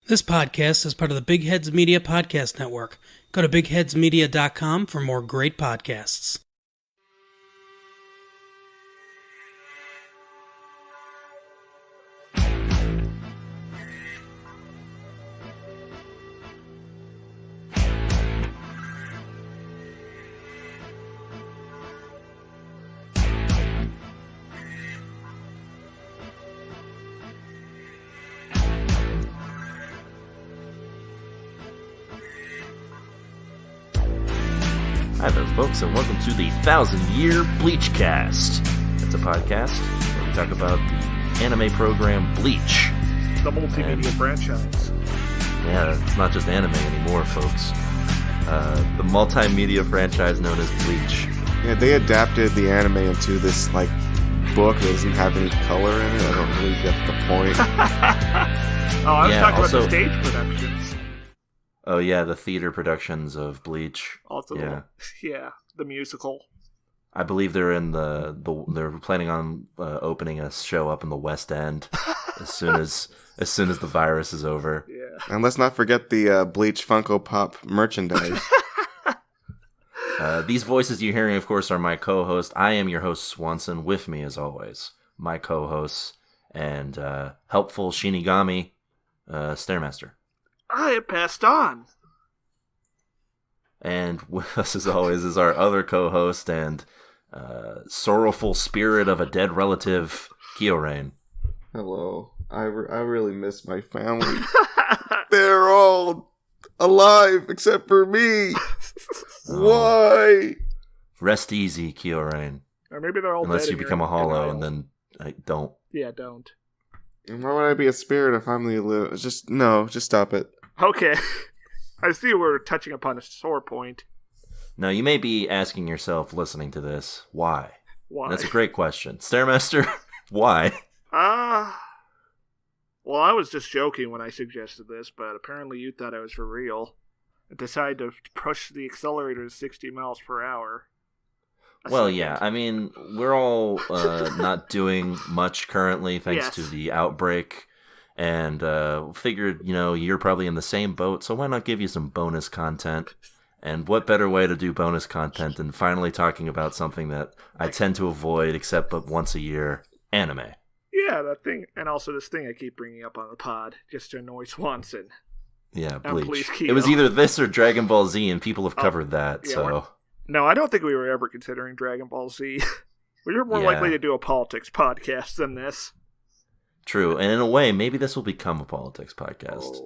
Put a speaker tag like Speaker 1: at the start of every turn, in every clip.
Speaker 1: This podcast is part of the Big Heads Media Podcast Network. Go to bigheadsmedia.com for more great podcasts.
Speaker 2: Hi there, folks, and welcome to the 1,000-Year Bleach Cast. It's a podcast where we talk about the anime program Bleach.
Speaker 3: The multimedia franchise.
Speaker 2: Yeah, it's not just anime anymore, folks. The multimedia franchise known as Bleach.
Speaker 4: Yeah, they adapted the anime into this, book that doesn't have any color in it. I don't really get the point.
Speaker 3: I was talking about the stage productions.
Speaker 2: Oh, yeah, the theater productions of Bleach.
Speaker 3: Also, the musical.
Speaker 2: I believe they're in they're planning on opening a show up in the West End as soon as the virus is over.
Speaker 3: Yeah.
Speaker 4: And let's not forget the Bleach Funko Pop merchandise.
Speaker 2: These voices you're hearing, of course, are my co-host. I am your host, Swanson. With me, as always, my co-hosts and helpful Shinigami, Stairmaster.
Speaker 3: I have passed on.
Speaker 2: And with us, as always, is our other co-host and sorrowful spirit of a dead relative, Kyorain.
Speaker 4: Hello. I really miss my family. They're all alive except for me. Why?
Speaker 2: Rest easy, Kyorain.
Speaker 3: Or maybe they're all
Speaker 2: Unless
Speaker 3: dead
Speaker 2: you become a hollow, and then don't.
Speaker 3: Yeah, don't.
Speaker 4: Why would I be a spirit if I'm the just stop it.
Speaker 3: Okay. I see we're touching upon a sore point.
Speaker 2: Now, you may be asking yourself, listening to this, why?
Speaker 3: Why?
Speaker 2: And that's a great question. Stairmaster, why?
Speaker 3: Well, I was just joking when I suggested this, but apparently you thought I was for real. I decided to push the accelerator to 60 miles per hour.
Speaker 2: Well, yeah, I mean, we're all not doing much currently thanks to the outbreak, and figured, you're probably in the same boat, so why not give you some bonus content? And what better way to do bonus content than finally talking about something that I tend to avoid except but once a year, anime.
Speaker 3: Yeah, that thing, and also this thing I keep bringing up on the pod, just to annoy Swanson.
Speaker 2: Yeah, Bleach.
Speaker 3: Please,
Speaker 2: it was either this or Dragon Ball Z, and people have covered that,
Speaker 3: yeah,
Speaker 2: so...
Speaker 3: No, I don't think we were ever considering Dragon Ball Z. We were more likely to do a politics podcast than this.
Speaker 2: True, and in a way, maybe this will become a politics podcast.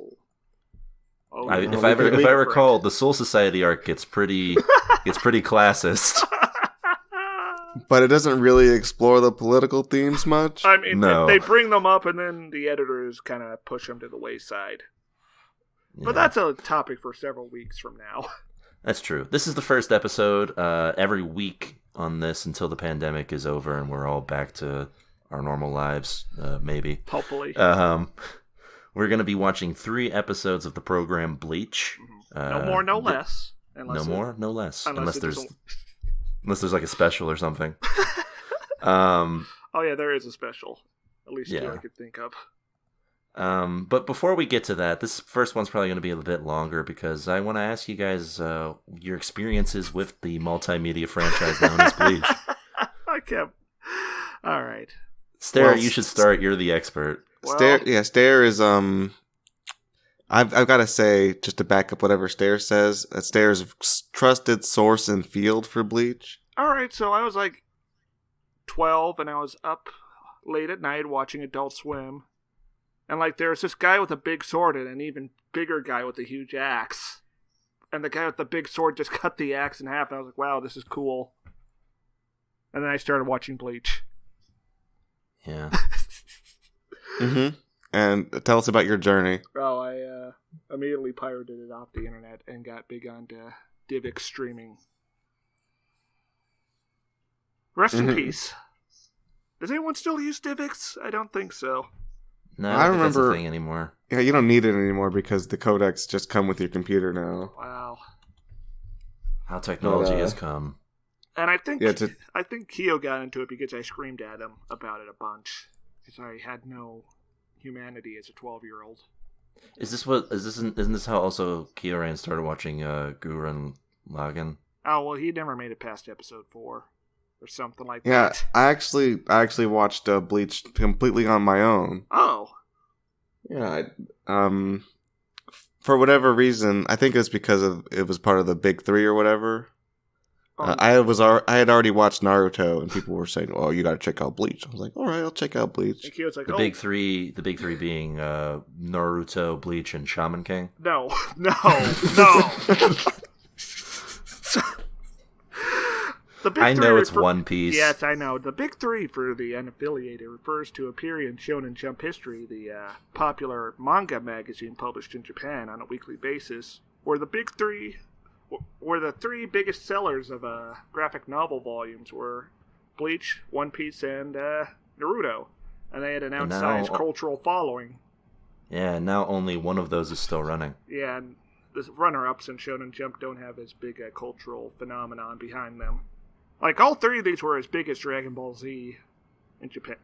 Speaker 2: If I recall, the Soul Society arc gets pretty classist.
Speaker 4: But it doesn't really explore the political themes much.
Speaker 3: I mean,
Speaker 2: no.
Speaker 3: They bring them up, and then the editors kind of push them to the wayside. Yeah. But that's a topic for several weeks from now.
Speaker 2: That's true. This is the first episode. Every week on this until the pandemic is over and we're all back to our normal lives, maybe.
Speaker 3: Hopefully.
Speaker 2: We're going to be watching 3 episodes of the program Bleach.
Speaker 3: No more, no less.
Speaker 2: No more, no less. Unless there's like a special or something.
Speaker 3: Oh yeah, there is a special. At least two I could think of.
Speaker 2: But before we get to that, this first one's probably going to be a bit longer because I want to ask you guys your experiences with the multimedia franchise known as Bleach.
Speaker 3: All right.
Speaker 2: Stair, you should start. You're the expert.
Speaker 4: Well, Stair is I've got to say, just to back up whatever Stair says, that Stair is a trusted source and field for Bleach.
Speaker 3: All right, so I was 12 and I was up late at night watching Adult Swim. And there's this guy with a big sword and an even bigger guy with a huge axe. And the guy with the big sword just cut the axe in half. And I was like, wow, this is cool. And then I started watching Bleach.
Speaker 2: Yeah.
Speaker 4: Mm-hmm. And tell us about your journey.
Speaker 3: Oh, I immediately pirated it off the internet and got big onto DivX streaming. Rest in peace. Does anyone still use DivX? I don't think so.
Speaker 2: No, I don't think that's a thing anymore.
Speaker 4: Yeah, you don't need it anymore because the codecs just come with your computer now.
Speaker 3: Wow.
Speaker 2: How technology has come.
Speaker 3: And I think Kyo got into it because I screamed at him about it a bunch. Because I had no humanity as a 12-year-old.
Speaker 2: Isn't this how also Kyoran started watching Gurren Lagann?
Speaker 3: Oh, well, he never made it past episode 4 or something like
Speaker 4: Yeah,
Speaker 3: that.
Speaker 4: I actually watched Bleach completely on my own.
Speaker 3: Oh.
Speaker 4: Yeah, for whatever reason, I think it's because it was part of the big 3 or whatever. I had already watched Naruto, and people were saying, "Oh, you got to check out Bleach." I was like, "All right, I'll check out Bleach."
Speaker 3: And Kyo's like,
Speaker 2: The big three being Naruto, Bleach, and Shaman King.
Speaker 3: No. The big
Speaker 2: I
Speaker 3: three
Speaker 2: know it's One Piece.
Speaker 3: Yes, I know. The big 3 for the unaffiliated refers to a period in Shonen Jump history, the popular manga magazine published in Japan on a weekly basis, where the big 3 were the 3 biggest sellers of graphic novel volumes were Bleach, One Piece, and Naruto. And they had an outsized cultural following.
Speaker 2: Yeah, now only one of those is still running.
Speaker 3: Yeah, and the runner-ups in Shonen Jump don't have as big a cultural phenomenon behind them. Like, all 3 of these were as big as Dragon Ball Z in Japan.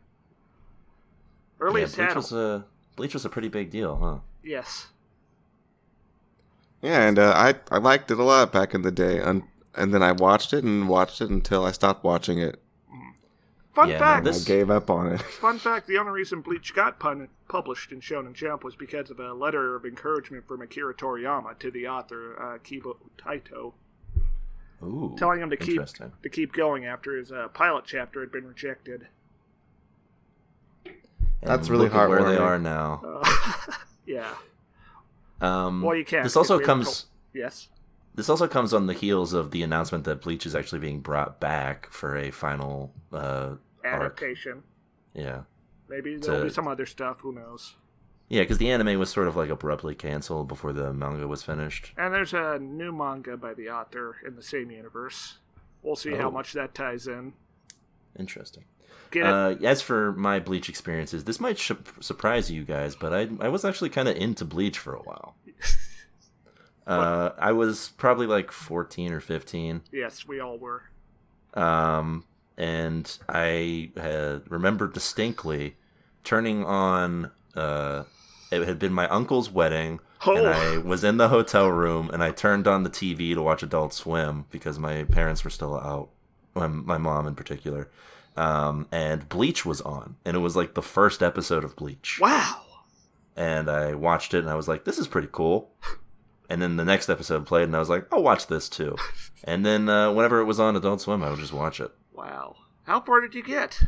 Speaker 2: Bleach was a pretty big deal, huh?
Speaker 3: Yes.
Speaker 4: Yeah, and I liked it a lot back in the day, and then I watched it until I stopped watching it.
Speaker 3: Fun fact.
Speaker 4: I gave up on it.
Speaker 3: Fun fact, the only reason Bleach got published in Shonen Jump was because of a letter of encouragement from Akira Toriyama to the author, Kibo Taito.
Speaker 2: Ooh,
Speaker 3: telling him to keep going after his pilot chapter had been rejected.
Speaker 4: That's really hard.
Speaker 2: Where they are now.
Speaker 3: Yeah. Well, you can't.
Speaker 2: This also comes.
Speaker 3: Yes.
Speaker 2: This also comes on the heels of the announcement that Bleach is actually being brought back for a final
Speaker 3: adaptation.
Speaker 2: Arc. Yeah.
Speaker 3: Maybe there'll be some other stuff. Who knows?
Speaker 2: Yeah, because the anime was sort of like abruptly canceled before the manga was finished.
Speaker 3: And there's a new manga by the author in the same universe. We'll see how much that ties in.
Speaker 2: Interesting.
Speaker 3: Get it?
Speaker 2: As for my Bleach experiences, this might surprise you guys, but I was actually kind of into Bleach for a while. I was probably like 14 or 15.
Speaker 3: Yes, we all were.
Speaker 2: And I remember distinctly turning on... it had been my uncle's wedding, and I was in the hotel room, and I turned on the TV to watch Adult Swim, because my parents were still out, my mom in particular. And Bleach was on, and it was like the first episode of Bleach.
Speaker 3: Wow!
Speaker 2: And I watched it, and I was like, this is pretty cool. And then the next episode played, and I was like, I'll watch this too. And then whenever it was on Adult Swim, I would just watch it.
Speaker 3: Wow. How far did you get?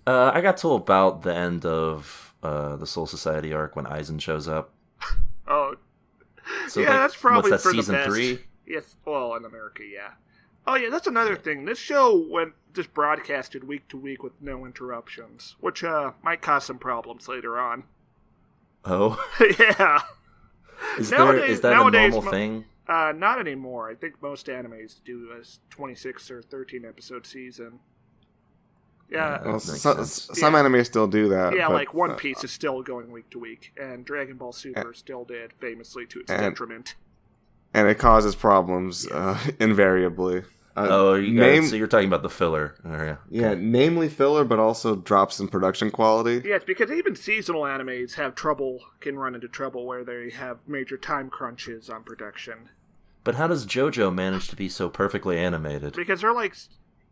Speaker 2: I got to about the end of the Soul Society arc when Aizen shows up.
Speaker 3: Oh.
Speaker 2: So
Speaker 3: yeah, that's probably
Speaker 2: what's that,
Speaker 3: for
Speaker 2: season
Speaker 3: the best.
Speaker 2: 3?
Speaker 3: Yes, well, in America, yeah. Oh, yeah, that's another thing. This show went just broadcasted week to week with no interruptions, which might cause some problems later on.
Speaker 2: Oh?
Speaker 3: Yeah.
Speaker 2: Is that a normal thing?
Speaker 3: Not anymore. I think most animes do a 26 or 13 episode season. Yeah.
Speaker 4: Well, some animes still do that.
Speaker 3: Yeah,
Speaker 4: but,
Speaker 3: like One Piece is still going week to week, and Dragon Ball Super still did, famously to its detriment.
Speaker 4: And it causes problems, invariably.
Speaker 2: So you're talking about the filler area.
Speaker 4: Yeah, namely filler, but also drops in production quality.
Speaker 3: Yes, because even seasonal animes can run into trouble where they have major time crunches on production.
Speaker 2: But how does JoJo manage to be so perfectly animated?
Speaker 3: Because they're like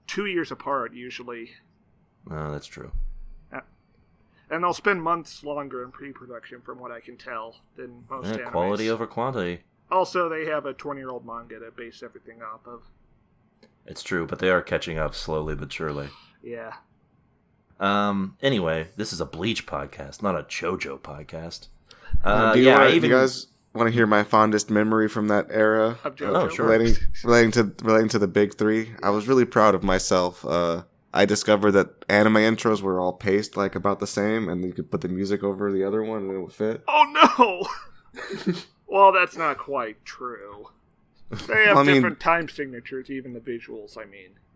Speaker 3: 2 years apart, usually.
Speaker 2: Oh, that's true.
Speaker 3: And they'll spend months longer in pre-production, from what I can tell, than most animes.
Speaker 2: Quality over quantity. Also,
Speaker 3: they have a 20-year-old manga to base everything off of.
Speaker 2: It's true, but they are catching up slowly but surely.
Speaker 3: Yeah.
Speaker 2: Anyway, this is a Bleach podcast, not a JoJo podcast.
Speaker 4: Do you guys want to hear my fondest memory from that era?
Speaker 3: Of JoJo?
Speaker 2: Oh, sure.
Speaker 4: Relating to the big 3. I was really proud of myself. I discovered that anime intros were all paced like about the same, and you could put the music over the other one and it would fit.
Speaker 3: Oh no! Well, that's not quite true. They have different time signatures, even the visuals,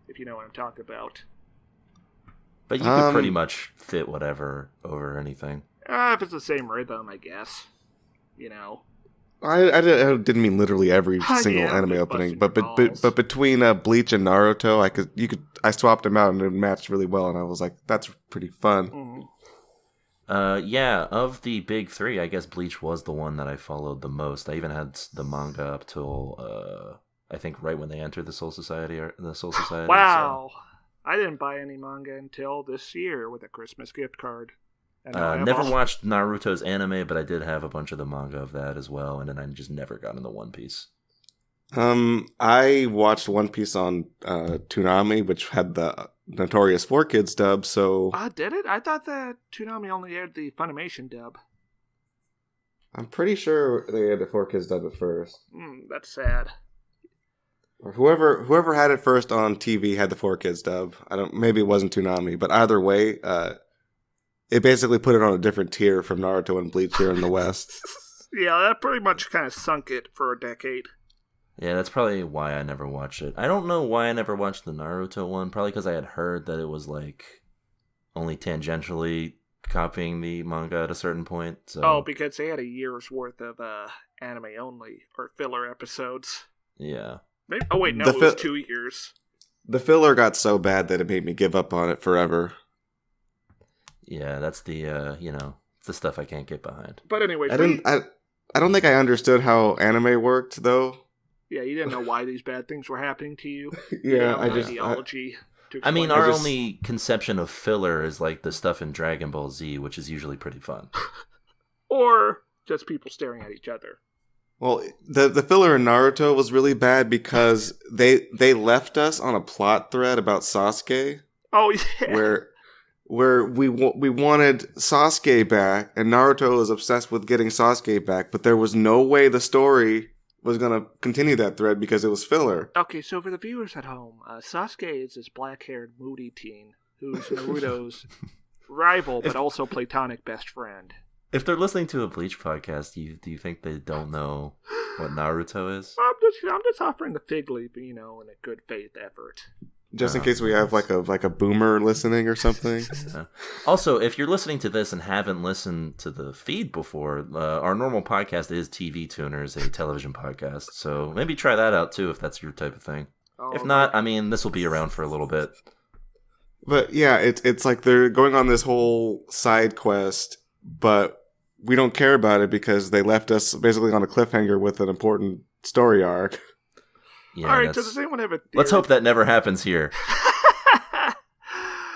Speaker 3: if you know what I'm talking about.
Speaker 2: But you could pretty much fit whatever over anything.
Speaker 3: If it's the same rhythm, I guess. You know.
Speaker 4: I didn't mean literally every single anime opening, but between Bleach and Naruto, I swapped them out and it matched really well, and I was like, that's pretty fun.
Speaker 2: Yeah, of the big three, I guess Bleach was the one that I followed the most. I even had the manga up till I think right when they entered the Soul Society.
Speaker 3: Wow, so. I didn't buy any manga until this year with a Christmas gift card. And
Speaker 2: never watched Naruto's anime, but I did have a bunch of the manga of that as well, and then I just never got into One Piece.
Speaker 4: I watched One Piece on Toonami, which had the notorious 4Kids dub, so...
Speaker 3: Did it? I thought that Toonami only aired the Funimation dub.
Speaker 4: I'm pretty sure they had the 4Kids dub at first.
Speaker 3: That's sad.
Speaker 4: Or whoever had it first on TV had the 4Kids dub. Maybe it wasn't Toonami, but either way, it basically put it on a different tier from Naruto and Bleach here in the West.
Speaker 3: Yeah, that pretty much kind of sunk it for a decade.
Speaker 2: Yeah, that's probably why I never watched it. I don't know why I never watched the Naruto one. Probably because I had heard that it was like only tangentially copying the manga at a certain point. So.
Speaker 3: Oh, because they had a year's worth of anime only, or filler episodes.
Speaker 2: Yeah.
Speaker 3: Maybe, it was 2 years.
Speaker 4: The filler got so bad that it made me give up on it forever.
Speaker 2: Yeah, that's the it's the stuff I can't get behind.
Speaker 3: But anyway,
Speaker 4: I don't think I understood how anime worked though.
Speaker 3: Yeah, you didn't know why these bad things were happening to you.
Speaker 4: Yeah,
Speaker 3: ideology.
Speaker 2: Our only conception of filler is like the stuff in Dragon Ball Z, which is usually pretty fun.
Speaker 3: Or just people staring at each other.
Speaker 4: Well, the filler in Naruto was really bad because they left us on a plot thread about Sasuke.
Speaker 3: Oh yeah.
Speaker 4: Where we wanted Sasuke back, and Naruto was obsessed with getting Sasuke back, but there was no way the story was going to continue that thread because it was filler.
Speaker 3: Okay, so for the viewers at home, Sasuke is this black-haired, moody teen who's Naruto's rival, but also platonic best friend.
Speaker 2: If they're listening to a Bleach podcast, do you think they don't know what Naruto is?
Speaker 3: I'm just offering the fig leaf, in a good faith effort.
Speaker 4: Just in case we have like a boomer listening or something.
Speaker 2: Yeah. Also, if you're listening to this and haven't listened to the feed before, our normal podcast is TV Tuners, a television podcast. So maybe try that out too if that's your type of thing. If not, this will be around for a little bit.
Speaker 4: But yeah, it's like they're going on this whole side quest, but we don't care about it because they left us basically on a cliffhanger with an important story arc.
Speaker 2: Yeah,
Speaker 3: all right, so does anyone have a theory?
Speaker 2: Let's hope that never happens here.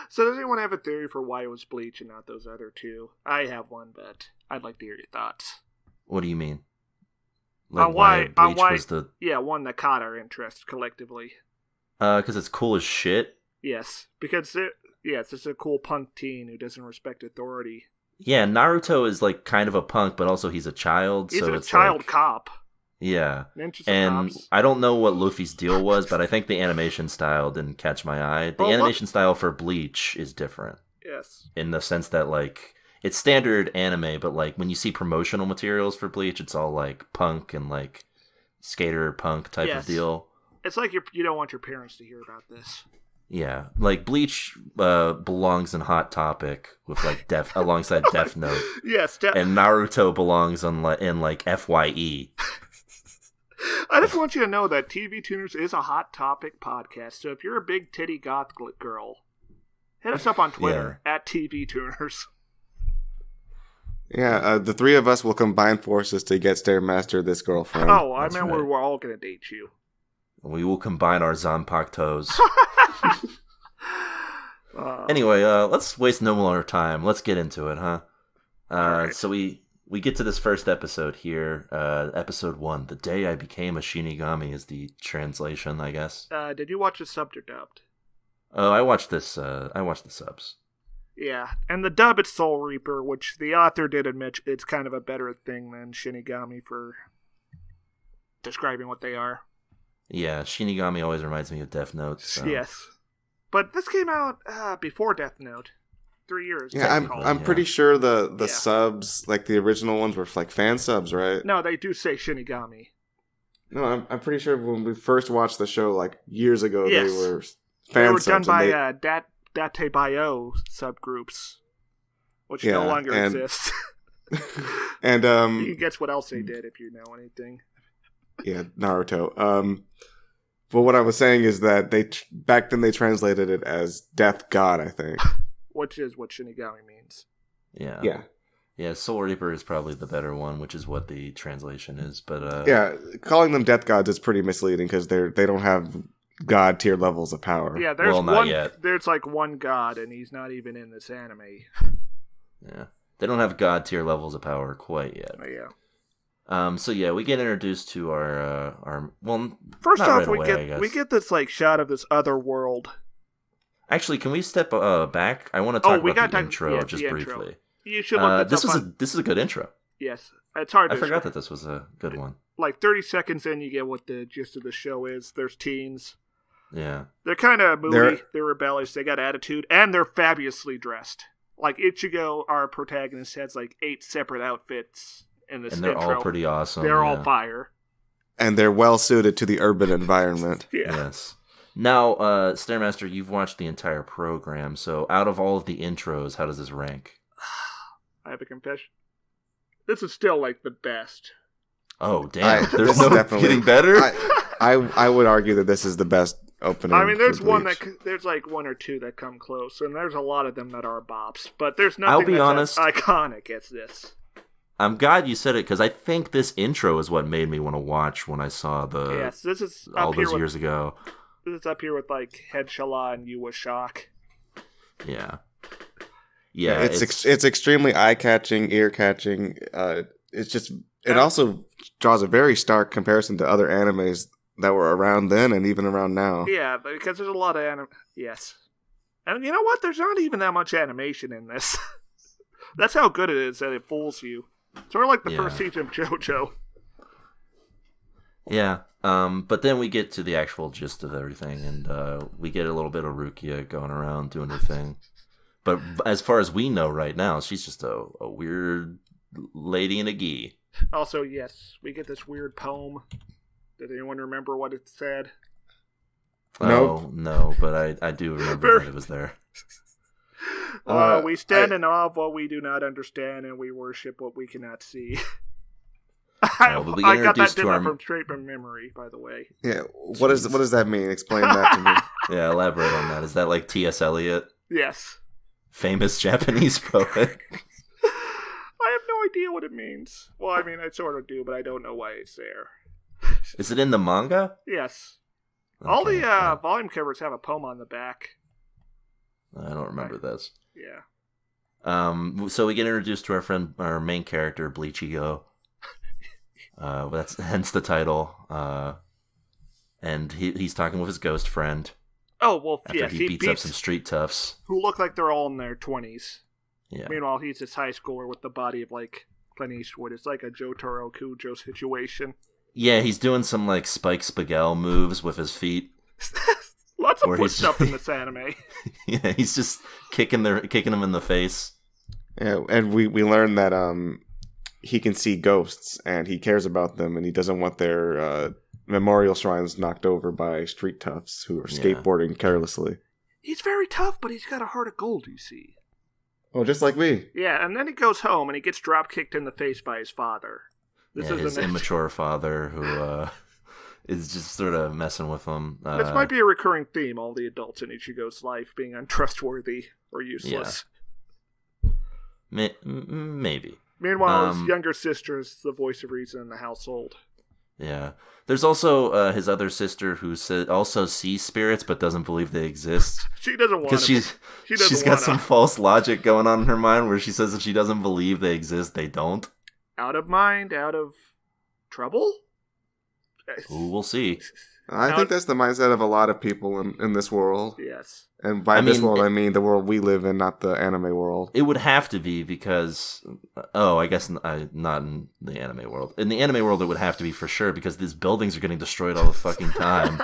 Speaker 3: So does anyone have a theory for why it was Bleach and not those other two? I have one, but I'd like to hear your thoughts.
Speaker 2: What do you mean? Like why Bleach was the...
Speaker 3: Yeah, one that caught our interest collectively.
Speaker 2: Because it's cool as shit?
Speaker 3: Yes, because it's just a cool punk teen who doesn't respect authority.
Speaker 2: Yeah, Naruto is like kind of a punk, but also he's a child.
Speaker 3: He's
Speaker 2: so
Speaker 3: a
Speaker 2: it's
Speaker 3: child
Speaker 2: like...
Speaker 3: cop.
Speaker 2: Yeah, and I don't know what Luffy's deal was, but I think the animation style didn't catch my eye. The animation style for Bleach is different.
Speaker 3: Yes.
Speaker 2: In the sense that, like, it's standard anime, but, like, when you see promotional materials for Bleach, it's all, like, punk and, like, skater punk type of deal.
Speaker 3: It's like you don't want your parents to hear about this.
Speaker 2: Yeah, like, Bleach belongs in Hot Topic with, like, alongside Death Note.
Speaker 3: Yes.
Speaker 2: And Naruto belongs in, like, FYE.
Speaker 3: I just want you to know that TV Tuners is a Hot Topic podcast, so if you're a big titty goth girl, hit us up on Twitter at TV Tuners.
Speaker 4: Yeah, the three of us will combine forces to get Stairmaster this girlfriend.
Speaker 3: Oh, I mean, right. We're all going to date you.
Speaker 2: We will combine our Zanpakutos. Anyway, let's waste no more time. Let's get into it, huh? Right. So we get to this first episode here, episode 1. The Day I Became a Shinigami is the translation, I guess.
Speaker 3: Did you watch the subbed or dubbed?
Speaker 2: Oh, I watched the subs.
Speaker 3: Yeah, and the dub it's Soul Reaper, which the author did admit it's kind of a better thing than Shinigami for describing what they are.
Speaker 2: Yeah, Shinigami always reminds me of Death Note. So.
Speaker 3: Yes. But this came out before Death Note. 3 years.
Speaker 4: Yeah, I'm pretty sure the subs, like the original ones, were like fan subs, right?
Speaker 3: No, they do say Shinigami.
Speaker 4: No, I'm pretty sure when we first watched the show, like years ago, they were fan subs.
Speaker 3: They were done by Datebayo subgroups, which no longer exist.
Speaker 4: And
Speaker 3: you can guess what else they did if you know anything.
Speaker 4: Yeah, Naruto. But what I was saying is that back then they translated it as Death God, I think.
Speaker 3: Which is what Shinigami means.
Speaker 2: Yeah.
Speaker 4: Yeah.
Speaker 2: Yeah, Soul Reaper is probably the better one, which is what the translation is. But
Speaker 4: Yeah, calling them death gods is pretty misleading because they don't have god tier levels of power.
Speaker 3: Yeah, there's
Speaker 2: not
Speaker 3: one.
Speaker 2: yet.
Speaker 3: There's like one god, and he's not even in this anime.
Speaker 2: Yeah, they don't have god tier levels of power quite yet.
Speaker 3: Oh, yeah.
Speaker 2: So yeah, we get introduced to our well.
Speaker 3: First
Speaker 2: not
Speaker 3: off,
Speaker 2: right away,
Speaker 3: we get this like shot of this other world.
Speaker 2: Actually, can we step back? I want to talk about the intro just
Speaker 3: the
Speaker 2: briefly.
Speaker 3: Intro. You should look
Speaker 2: this is a good intro.
Speaker 3: Yes, it's hard.
Speaker 2: I forgot that this was a good one.
Speaker 3: Like 30 seconds in, you get what the gist of the show is. There's teens.
Speaker 2: Yeah,
Speaker 3: they're kind of moody. They're rebellious. They got attitude, and they're fabulously dressed. Like Ichigo, our protagonist, has like 8 separate outfits in this intro.
Speaker 2: And they're all pretty awesome.
Speaker 3: They're all fire.
Speaker 4: And they're well suited to the urban environment.
Speaker 3: Yeah.
Speaker 2: Yes. Now, Stairmaster, you've watched the entire program, so out of all of the intros, how does this rank?
Speaker 3: I have a confession. This is still like the best.
Speaker 2: Oh, damn. There's
Speaker 4: this
Speaker 2: no
Speaker 4: is definitely
Speaker 2: getting better?
Speaker 4: I would argue that this is the best opening.
Speaker 3: I mean, there's
Speaker 4: for
Speaker 3: one
Speaker 4: Bleach.
Speaker 3: there's like 1 or 2 that come close, and there's a lot of them that are bops. But there's nothing
Speaker 2: I'll be
Speaker 3: that's
Speaker 2: honest,
Speaker 3: as iconic as this.
Speaker 2: I'm glad you said it, because I think this intro is what made me want to watch when I saw
Speaker 3: Yes, this is
Speaker 2: all
Speaker 3: up here
Speaker 2: those
Speaker 3: with,
Speaker 2: years ago.
Speaker 3: This is up here with like Head Shala and Yuwa Shock.
Speaker 2: Yeah. Yeah,
Speaker 4: it's extremely eye catching, ear catching. It's just it also draws a very stark comparison to other animes that were around then and even around now.
Speaker 3: Yeah, because there's a lot of Yes, and you know what? There's not even that much animation in this. That's how good it is that it fools you. Sort of like the first season of JoJo.
Speaker 2: Yeah. But then we get to the actual gist of everything, and we get a little bit of Rukia going around doing her thing. But as far as we know right now, she's just a weird lady in a gi.
Speaker 3: Also, yes, we get this weird poem. Did anyone remember what it said?
Speaker 2: Oh, no, but I do remember that it was there.
Speaker 3: We stand in awe of what we do not understand, and we worship what we cannot see. I got that from straight from memory, by the way.
Speaker 4: Yeah, what does that mean? Explain that to me.
Speaker 2: Yeah, elaborate on that. Is that like T.S. Eliot?
Speaker 3: Yes.
Speaker 2: Famous Japanese poet?
Speaker 3: I have no idea what it means. Well, I mean, I sort of do, but I don't know why it's there.
Speaker 2: Is it in the manga?
Speaker 3: Yes.
Speaker 2: Okay,
Speaker 3: all the volume covers have a poem on the back.
Speaker 2: I don't remember this.
Speaker 3: Yeah.
Speaker 2: So we get introduced to our main character, Bleachigo. That's hence the title. And he's talking with his ghost friend.
Speaker 3: Oh, well,
Speaker 2: after he beats up some street toughs.
Speaker 3: Who look like they're all in their 20s.
Speaker 2: Yeah.
Speaker 3: Meanwhile, he's this high schooler with the body of, like, Clint Eastwood. It's like a Jotaro Kujo situation.
Speaker 2: Yeah, he's doing some, like, Spike Spiegel moves with his feet.
Speaker 3: Lots of foot stuff in this anime.
Speaker 2: Yeah, he's just kicking him in the face.
Speaker 4: Yeah, and we learn that he can see ghosts, and he cares about them, and he doesn't want their memorial shrines knocked over by street toughs who are skateboarding carelessly.
Speaker 3: He's very tough, but he's got a heart of gold, you see.
Speaker 4: Oh, just like me.
Speaker 3: Yeah, and then he goes home, and he gets drop-kicked in the face by his father.
Speaker 2: His immature father who is just sort of messing with him.
Speaker 3: This might be a recurring theme, all the adults in Ichigo's life being untrustworthy or useless.
Speaker 2: Yeah. Maybe.
Speaker 3: Meanwhile, his younger sister is the voice of reason in the household.
Speaker 2: Yeah. There's also his other sister who also sees spirits but doesn't believe they exist.
Speaker 3: She doesn't want to.
Speaker 2: Because she's got some false logic going on in her mind where she says if she doesn't believe they exist, they don't.
Speaker 3: Out of mind, out of trouble?
Speaker 2: Ooh, we'll see.
Speaker 4: I think that's the mindset of a lot of people in this world.
Speaker 3: Yes.
Speaker 4: And by this world, I mean the world we live in, not the anime world.
Speaker 2: It would have to be because... I guess not in the anime world. In the anime world, it would have to be for sure because these buildings are getting destroyed all the fucking time.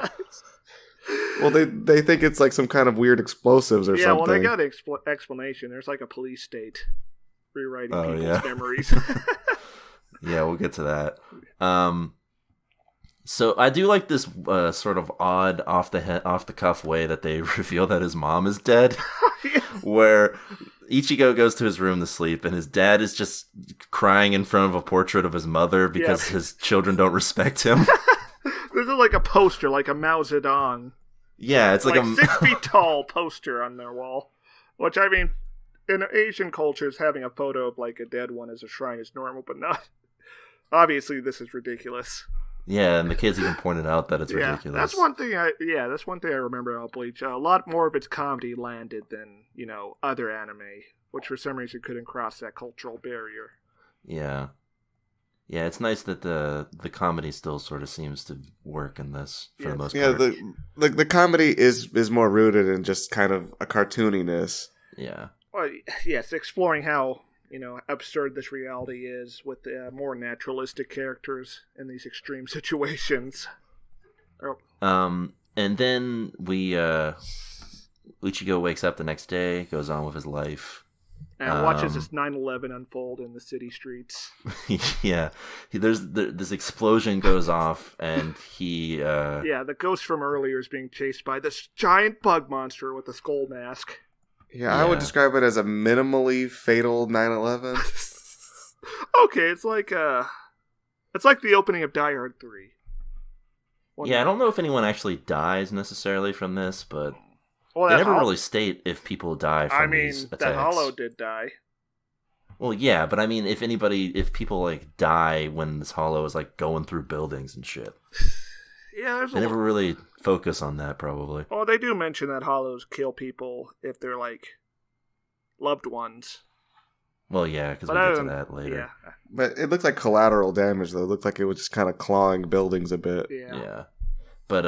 Speaker 4: Well, they think it's like some kind of weird explosives or something.
Speaker 3: Yeah, well, they got an explanation. There's like a police state rewriting people's memories.
Speaker 2: Yeah, we'll get to that. So I do like this sort of odd off the cuff way that they reveal that his mom is dead, where Ichigo goes to his room to sleep and his dad is just crying in front of a portrait of his mother because his children don't respect him.
Speaker 3: This is like a poster, like a Mao Zedong.
Speaker 2: Yeah, it's like a
Speaker 3: 6 feet tall poster on their wall. Which, I mean, in Asian cultures, having a photo of like a dead one as a shrine is normal, but not. Obviously, this is ridiculous.
Speaker 2: Yeah, and the kids even pointed out that it's ridiculous.
Speaker 3: That's one thing. That's one thing I remember about Bleach. A lot more of its comedy landed than other anime, which for some reason couldn't cross that cultural barrier.
Speaker 2: Yeah. Yeah, it's nice that the comedy still sort of seems to work in this for the most part.
Speaker 4: Yeah, the comedy is more rooted in just kind of a cartooniness.
Speaker 2: Yeah.
Speaker 3: Well, yes, exploring how absurd this reality is with more naturalistic characters in these extreme situations.
Speaker 2: And then Ichigo wakes up the next day, goes on with his life.
Speaker 3: And watches this 9/11 unfold in the city streets.
Speaker 2: Yeah. This explosion goes off, and he...
Speaker 3: the ghost from earlier is being chased by this giant bug monster with a skull mask.
Speaker 4: Yeah, I would describe it as a minimally fatal 9/11.
Speaker 3: Okay, it's like the opening of Die Hard 3.
Speaker 2: I don't know if anyone actually dies necessarily from this, but they never really state if people die from these attacks.
Speaker 3: That Hollow did die.
Speaker 2: Well, yeah, but I mean, if people like die when this Hollow is like going through buildings and shit.
Speaker 3: Yeah,
Speaker 2: they never really focus on that, probably.
Speaker 3: Well, they do mention that Hollows kill people if they're like loved ones.
Speaker 2: Well, yeah, because we get to that later.
Speaker 3: Yeah.
Speaker 4: But it looked like collateral damage, though. It looked like it was just kind of clawing buildings a bit.
Speaker 2: Yeah. But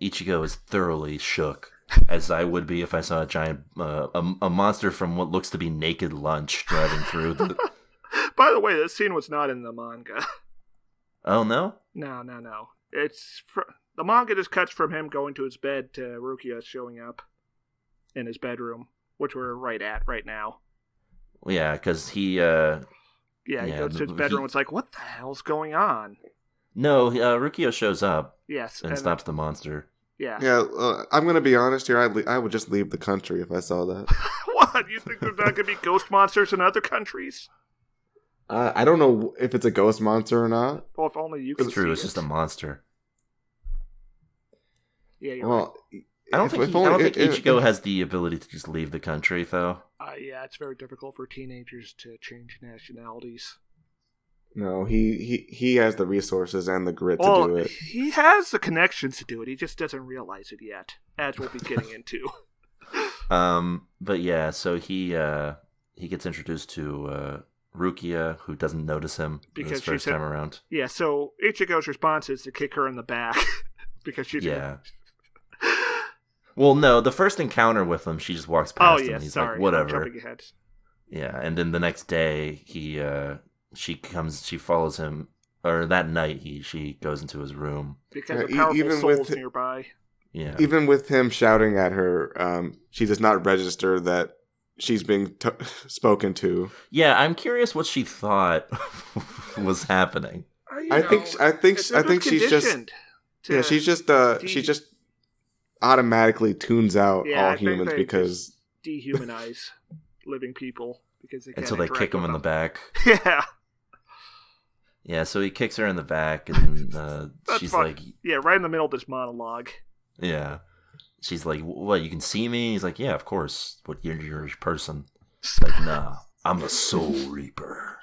Speaker 2: Ichigo is thoroughly shook, as I would be if I saw a giant, a monster from what looks to be Naked Lunch driving through the...
Speaker 3: By the way, this scene was not in the manga.
Speaker 2: Oh, no?
Speaker 3: No. The manga just cuts from him going to his bed to Rukia showing up in his bedroom, which we're right now.
Speaker 2: Well, yeah, because he...
Speaker 3: he goes to his bedroom. It's like, what the hell's going on?
Speaker 2: No, Rukia shows up.
Speaker 3: Yes.
Speaker 2: And stops the monster.
Speaker 3: Yeah.
Speaker 4: Yeah, I'm going to be honest here. I would just leave the country if I saw that.
Speaker 3: What? You think there's not going to be ghost monsters in other countries?
Speaker 4: I don't know if it's a ghost monster or not.
Speaker 3: Well, if only you could.
Speaker 2: It's true. It's just a monster.
Speaker 3: Yeah, you're right.
Speaker 2: I don't think Ichigo has the ability to just leave the country, though.
Speaker 3: Yeah, it's very difficult for teenagers to change nationalities.
Speaker 4: No, he has the resources and the grit to do it.
Speaker 3: He has the connections to do it. He just doesn't realize it yet, as we'll be getting into.
Speaker 2: But yeah, so he gets introduced to Rukia, who doesn't notice him his first time around.
Speaker 3: Yeah, so Ichigo's response is to kick her in the back because she's...
Speaker 2: Yeah. Well, no, the first encounter with him, she just walks past him. And he's like, whatever.
Speaker 3: I'm jumping ahead.
Speaker 2: Yeah, and then the next day, she follows him, or that night, she goes into his room.
Speaker 3: Because of powerful souls nearby.
Speaker 2: Yeah.
Speaker 4: Even with him shouting at her, she does not register that she's being spoken to.
Speaker 2: Yeah, I'm curious what she thought was happening.
Speaker 4: I think she's just... Yeah, she just automatically tunes out all humans because
Speaker 3: dehumanize living people because they
Speaker 2: until they kick him in the back.
Speaker 3: Yeah.
Speaker 2: Yeah, so he kicks her in the back, and she's
Speaker 3: fun.
Speaker 2: like,
Speaker 3: yeah, right in the middle of this monologue.
Speaker 2: Yeah, she's like, "What? You can see me?" He's like, "Yeah, of course. What? You're a person." She's like, "Nah, I'm a Soul Reaper."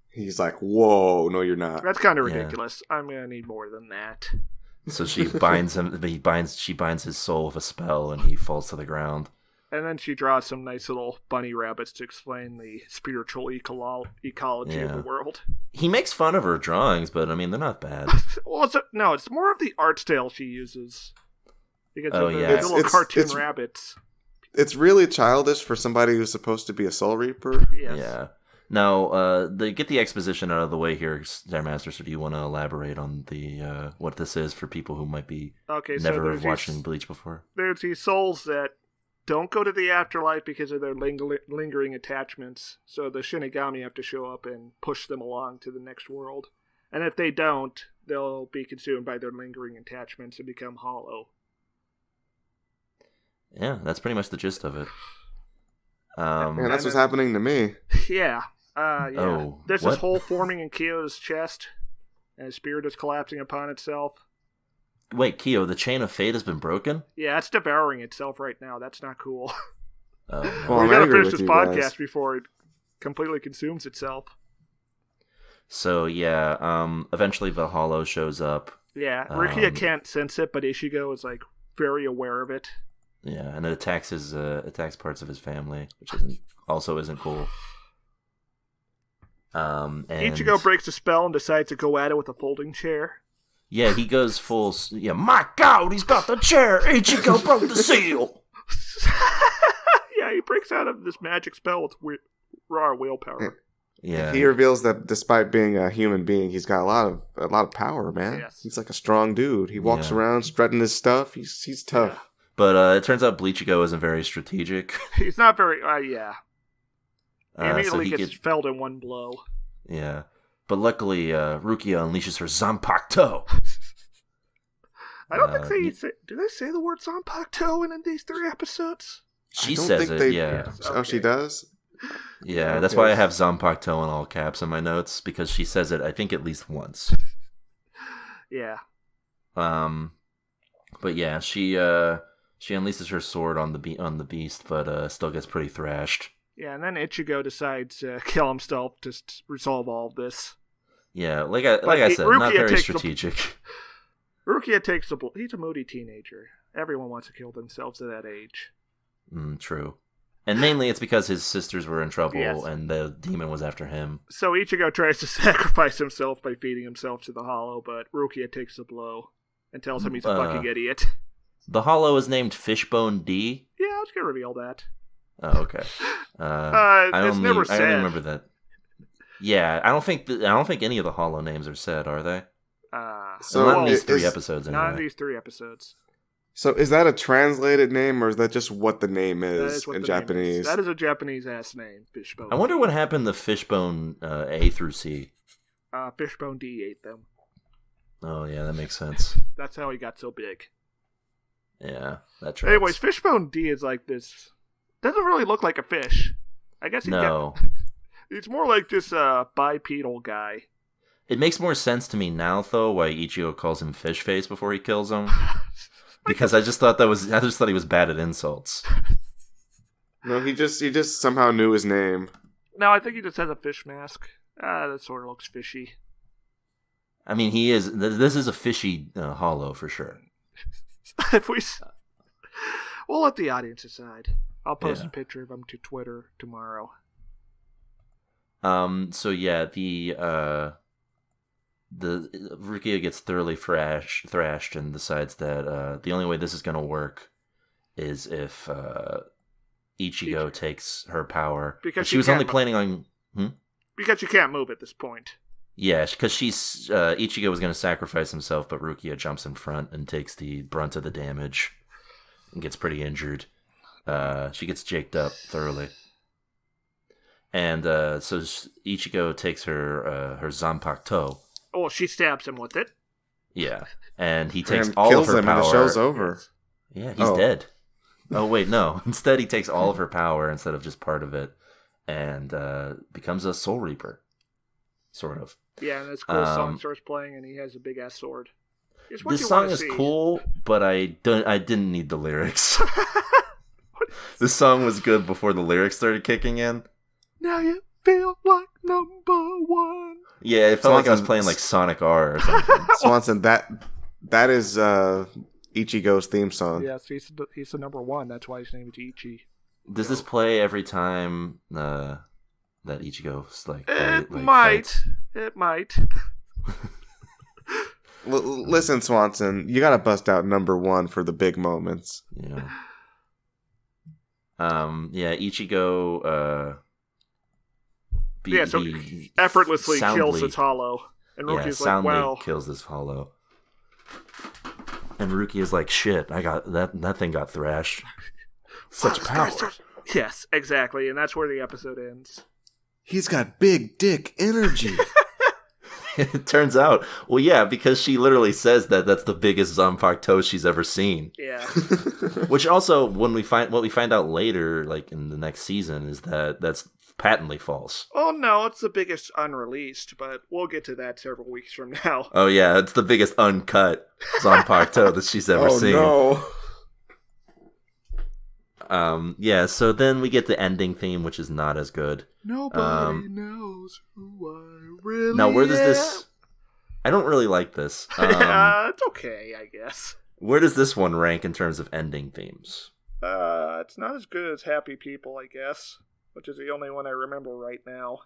Speaker 4: He's like, "Whoa, no, you're not."
Speaker 3: That's kind of ridiculous. I'm gonna need more than that.
Speaker 2: So she binds him. She binds his soul with a spell, and he falls to the ground.
Speaker 3: And then she draws some nice little bunny rabbits to explain the spiritual ecology of the world.
Speaker 2: He makes fun of her drawings, but I mean, they're not bad.
Speaker 3: Well, it's more of the art style she uses. Because of the little cartoon rabbits.
Speaker 4: It's really childish for somebody who's supposed to be a Soul Reaper.
Speaker 3: Yes.
Speaker 2: Yeah. Now, get the exposition out of the way here, Starmaster. So, do you want to elaborate on the what this is for people who might be never watching Bleach before?
Speaker 3: There's these souls that don't go to the afterlife because of their lingering attachments. So the Shinigami have to show up and push them along to the next world. And if they don't, they'll be consumed by their lingering attachments and become hollow.
Speaker 2: Yeah, that's pretty much the gist of it.
Speaker 4: That's what's happening to me.
Speaker 3: Yeah.
Speaker 2: Oh,
Speaker 3: there's this hole forming in Kyo's chest, and his spirit is collapsing upon itself.
Speaker 2: Wait, Kyo, the chain of fate has been broken?
Speaker 3: Yeah, it's devouring itself right now. That's not cool.
Speaker 2: Oh, no.
Speaker 4: Well,
Speaker 3: we
Speaker 4: I'm
Speaker 3: gotta
Speaker 4: angry
Speaker 3: finish
Speaker 4: with
Speaker 3: this
Speaker 4: you guys.
Speaker 3: podcast before it completely consumes itself.
Speaker 2: So yeah, eventually the Hollow shows up.
Speaker 3: Yeah, Rukia can't sense it, but Ichigo is like very aware of it.
Speaker 2: Yeah, and it attacks parts of his family, which also isn't cool. And
Speaker 3: Ichigo breaks the spell and decides to go at it with a folding chair.
Speaker 2: yeah, he goes full. Yeah, my God, he's got the chair. Ichigo broke the seal.
Speaker 3: Yeah, he breaks out of this magic spell with raw willpower.
Speaker 2: Yeah,
Speaker 4: He reveals that despite being a human being, he's got a lot of power, man.
Speaker 3: Yes.
Speaker 4: He's like a strong dude. He walks around strutting his stuff. He's tough.
Speaker 3: Yeah.
Speaker 2: but it turns out Bleachigo isn't very strategic.
Speaker 3: He's not very. Yeah. He
Speaker 2: So
Speaker 3: immediately
Speaker 2: he
Speaker 3: gets felled in one blow.
Speaker 2: Yeah, but luckily Rukia unleashes her Zanpakuto.
Speaker 3: I don't think they say. Do they say the word Zanpakuto in these 3 episodes?
Speaker 2: She
Speaker 4: I don't
Speaker 2: says
Speaker 4: think
Speaker 2: it.
Speaker 4: they-
Speaker 2: Yeah,
Speaker 4: Oh, she does?
Speaker 2: yeah. That's why I have Zanpakuto in all caps in my notes because she says it. I think at least once.
Speaker 3: Yeah.
Speaker 2: But yeah, she unleashes her sword on the beast, but still gets pretty thrashed.
Speaker 3: Yeah, and then Ichigo decides to kill himself to resolve all of this.
Speaker 2: Yeah, like I said, not
Speaker 3: Rukia
Speaker 2: very
Speaker 3: takes
Speaker 2: strategic.
Speaker 3: Rukia takes the blow. He's a moody teenager. Everyone wants to kill themselves at that age.
Speaker 2: True. And mainly it's because his sisters were in trouble
Speaker 3: Yes.
Speaker 2: and the demon was after him.
Speaker 3: So Ichigo tries to sacrifice himself by feeding himself to the Hollow, but Rukia takes the blow and tells him he's a fucking idiot.
Speaker 2: The Hollow is named Fishbone D.
Speaker 3: Yeah, I was gonna reveal that.
Speaker 2: Oh, okay. I
Speaker 3: never
Speaker 2: only
Speaker 3: said.
Speaker 2: remember that. Yeah, I don't think any of the Hollow names are said, are they?
Speaker 4: So
Speaker 2: not in these
Speaker 4: it
Speaker 2: 3
Speaker 4: is-
Speaker 2: episodes anyway.
Speaker 3: Not in these 3 episodes.
Speaker 4: So is that a translated name, or is that just what the name
Speaker 3: That
Speaker 4: is
Speaker 3: is what
Speaker 4: in
Speaker 3: the name
Speaker 4: Japanese?
Speaker 3: is. That is a Japanese ass name, Fishbone.
Speaker 2: I wonder what happened to Fishbone A through C.
Speaker 3: Fishbone D ate them.
Speaker 2: Oh yeah, that makes sense.
Speaker 3: That's how he got so big.
Speaker 2: Yeah, that tracks.
Speaker 3: Anyways, Fishbone D is like this. Doesn't really look like a fish. I guess
Speaker 2: No.
Speaker 3: it's more like this bipedal guy.
Speaker 2: It makes more sense to me now, though, why Ichigo calls him Fish Face before he kills him. Because I just thought he was bad at insults.
Speaker 4: No, he just somehow knew his name.
Speaker 3: No, I think he just has a fish mask. That sort of looks fishy.
Speaker 2: I mean, he is. This is a fishy Hollow for sure.
Speaker 3: We'll let the audience decide. I'll post
Speaker 2: Yeah.
Speaker 3: a picture of him to Twitter tomorrow.
Speaker 2: So yeah, the Rukia gets thoroughly thrashed and decides that the only way this is gonna work is if Ichigo takes her power.
Speaker 3: Because
Speaker 2: she was only planning on.
Speaker 3: Because you can't move at this point.
Speaker 2: Yeah, because Ichigo was going to sacrifice himself, but Rukia jumps in front and takes the brunt of the damage and gets pretty injured. She gets jaked up thoroughly. And so Ichigo takes her Zanpakuto.
Speaker 3: Oh, she stabs him with it.
Speaker 2: Yeah, and he takes
Speaker 4: And
Speaker 2: all
Speaker 4: kills
Speaker 2: of her
Speaker 4: him,
Speaker 2: power.
Speaker 4: and the show's over.
Speaker 2: Yeah, he's dead. Oh, wait, no. Instead, he takes all of her power instead of just part of it and becomes a Soul Reaper. Sort of.
Speaker 3: Yeah, and this cool song starts playing, and he has a big-ass sword. It's what
Speaker 2: This
Speaker 3: you
Speaker 2: song
Speaker 3: wanna
Speaker 2: is
Speaker 3: see.
Speaker 2: cool, but I didn't need the lyrics. This song was good before the lyrics started kicking in.
Speaker 3: Now you feel like number one.
Speaker 2: Yeah, it felt like I was
Speaker 4: Swanson-
Speaker 2: playing like Sonic R or something.
Speaker 4: Swanson, that is Ichigo's theme song.
Speaker 3: Yes, he's the number one. That's why his name is Ichi.
Speaker 2: Does this play every time that Ichigo's like?
Speaker 3: It
Speaker 2: like,
Speaker 3: might.
Speaker 2: fights?
Speaker 3: It might.
Speaker 4: Listen, Swanson, you gotta bust out number one for the big moments.
Speaker 2: Yeah. Yeah, Ichigo.
Speaker 3: So
Speaker 2: he
Speaker 3: effortlessly kills
Speaker 2: soundly-
Speaker 3: its hollow. And
Speaker 2: Yeah,
Speaker 3: Rukia's like,
Speaker 2: soundly
Speaker 3: well,
Speaker 2: kills this hollow. And Ruki is like, shit, I got that thing got thrashed. Such power.
Speaker 3: Yes, exactly. And that's where the episode ends.
Speaker 4: He's got big dick energy.
Speaker 2: It turns out, well, yeah, because she literally says that that's the biggest Zanpakuto she's ever seen.
Speaker 3: Yeah.
Speaker 2: Which also, what we find out later, like in the next season, is that that's patently false.
Speaker 3: Oh, no, it's the biggest unreleased, but we'll get to that several weeks from now.
Speaker 2: Oh yeah, it's the biggest uncut Zanpakuto that she's ever seen.
Speaker 4: No.
Speaker 2: Yeah, so then we get the ending theme, which is not as good.
Speaker 3: Nobody knows who I really
Speaker 2: Now, where does
Speaker 3: am.
Speaker 2: this... I don't really like this.
Speaker 3: It's okay, I guess.
Speaker 2: Where does this one rank in terms of ending themes?
Speaker 3: It's not as good as Happy People, I guess, which is the only one I remember right now.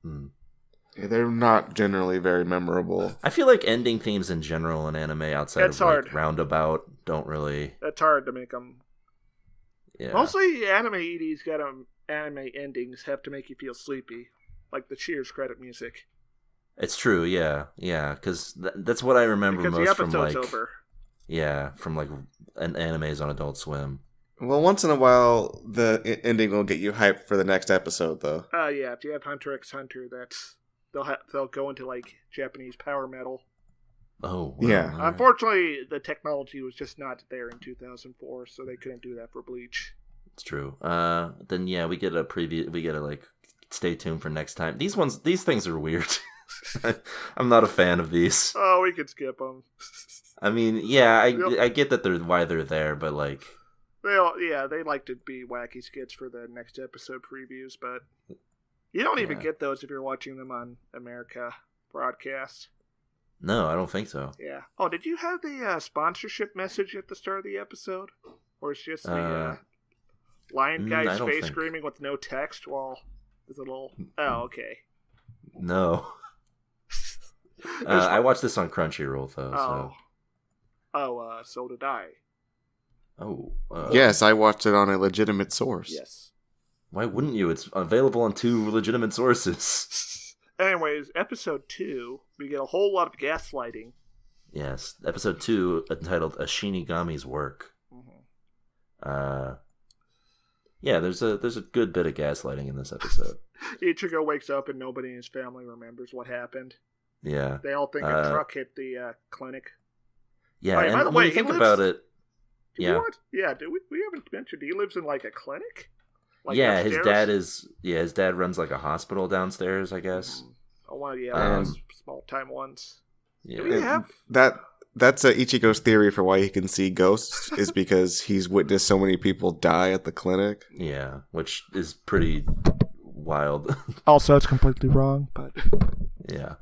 Speaker 4: Yeah, they're not generally very memorable.
Speaker 2: I feel like ending themes in general in anime outside
Speaker 3: That's
Speaker 2: of
Speaker 3: hard.
Speaker 2: like Roundabout don't really...
Speaker 3: It's hard to make them.
Speaker 2: Yeah.
Speaker 3: Mostly anime EDs got anime endings have to make you feel sleepy, like the Cheers credit music.
Speaker 2: It's true, yeah, because that's what I remember
Speaker 3: Because
Speaker 2: most
Speaker 3: the
Speaker 2: from
Speaker 3: episode's
Speaker 2: like,
Speaker 3: over.
Speaker 2: yeah, from like animes on Adult Swim.
Speaker 4: Well, once in a while, the ending will get you hyped for the next episode, though.
Speaker 3: Yeah, if you have Hunter x Hunter, they'll go into like Japanese power metal.
Speaker 2: Oh, wow,
Speaker 4: Yeah.
Speaker 2: all right.
Speaker 3: Unfortunately, the technology was just not there in 2004, so they couldn't do that for Bleach.
Speaker 2: It's true. Then yeah, we get a preview. We get a like, stay tuned for next time. These things are weird. I'm not a fan of these.
Speaker 3: Oh, we could skip them.
Speaker 2: I mean, yeah, I get that why they're there, but like,
Speaker 3: They like to be wacky skits for the next episode previews, but you don't even get those if you're watching them on America broadcast.
Speaker 2: no, I don't think so.
Speaker 3: Yeah. Oh, did you have the sponsorship message at the start of the episode? Or it's just the lion
Speaker 2: I
Speaker 3: guy's
Speaker 2: don't
Speaker 3: face
Speaker 2: think.
Speaker 3: screaming with no text while there's a little... Oh, okay.
Speaker 2: No. I watched this on Crunchyroll though.
Speaker 3: So did I.
Speaker 4: Yes, I watched it on a legitimate source.
Speaker 3: Yes.
Speaker 2: Why wouldn't you? It's available on 2 legitimate sources.
Speaker 3: Anyways, episode 2, we get a whole lot of gaslighting.
Speaker 2: Yes, episode 2 entitled "A Shinigami's Work." Yeah, there's a good bit of gaslighting in this episode.
Speaker 3: Ichigo wakes up and nobody in his family remembers what happened.
Speaker 2: Yeah,
Speaker 3: They all think a truck hit the clinic.
Speaker 2: yeah,
Speaker 3: By the
Speaker 2: and
Speaker 3: way,
Speaker 2: when you
Speaker 3: he
Speaker 2: think
Speaker 3: lives-
Speaker 2: about it,
Speaker 3: Yeah. We haven't mentioned he lives in like a clinic? Like
Speaker 2: yeah,
Speaker 3: upstairs?
Speaker 2: his dad runs like a hospital downstairs, I guess.
Speaker 3: One of those small time ones.
Speaker 2: Yeah,
Speaker 3: Do we have...
Speaker 4: That's Ichigo's theory for why he can see ghosts, is because he's witnessed so many people die at the clinic.
Speaker 2: yeah, which is pretty wild.
Speaker 3: Also, it's completely wrong, but...
Speaker 2: Yeah.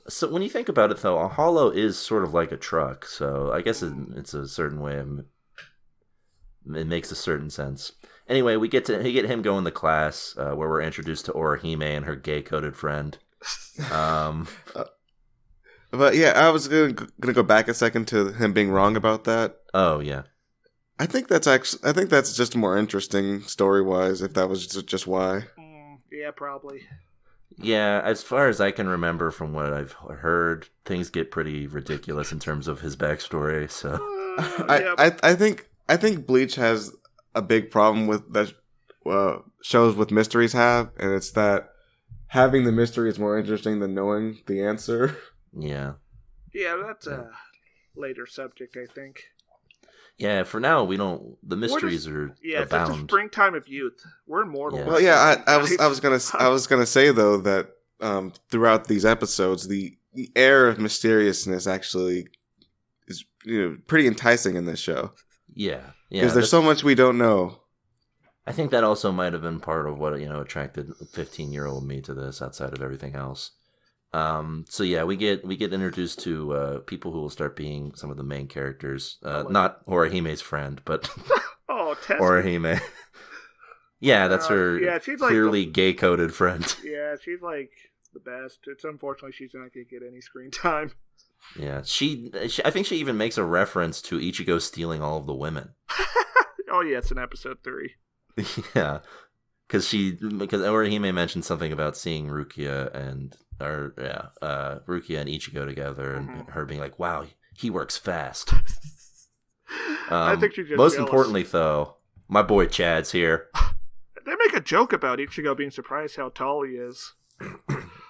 Speaker 2: So when you think about it, though, a hollow is sort of like a truck. So I guess it's a certain way. It makes a certain sense. Anyway, we get him going to class where we're introduced to Orihime and her gay-coded friend.
Speaker 4: But yeah, I was gonna go back a second to him being wrong about that.
Speaker 2: Oh yeah.
Speaker 4: I think that's just more interesting story-wise, if that was just why.
Speaker 3: Yeah, probably.
Speaker 2: Yeah, as far as I can remember from what I've heard, things get pretty ridiculous in terms of his backstory. So
Speaker 4: I think Bleach has a big problem with that shows with mysteries have, and it's that having the mystery is more interesting than knowing the answer.
Speaker 2: yeah.
Speaker 3: Yeah, that's a later subject, I think.
Speaker 2: Yeah, for now we don't. The mysteries are
Speaker 3: Yeah, it's the
Speaker 2: abound.
Speaker 3: springtime of youth. We're immortal.
Speaker 2: Yeah.
Speaker 4: Well, yeah, I was gonna say though that throughout these episodes, the air of mysteriousness actually is pretty enticing in this show.
Speaker 2: Yeah,
Speaker 4: Because there's so much we don't know.
Speaker 2: I think that also might have been part of what attracted 15-year-old me to this, outside of everything else. So yeah, we get introduced to people who will start being some of the main characters. Not Orihime's friend, but
Speaker 3: Tessie.
Speaker 2: Orihime. Yeah, that's her
Speaker 3: she's like
Speaker 2: clearly gay-coded friend.
Speaker 3: Yeah, she's like the best. It's unfortunately she's not going to get any screen time.
Speaker 2: Yeah, I think she even makes a reference to Ichigo stealing all of the women.
Speaker 3: Oh yeah, it's in episode 3.
Speaker 2: Yeah, because Orihime mentioned something about seeing Rukia and Ichigo together, and her being like, "Wow, he works fast."
Speaker 3: I think she's just
Speaker 2: most
Speaker 3: jealous.
Speaker 2: importantly, though, my boy Chad's here.
Speaker 3: They make a joke about Ichigo being surprised how tall he is.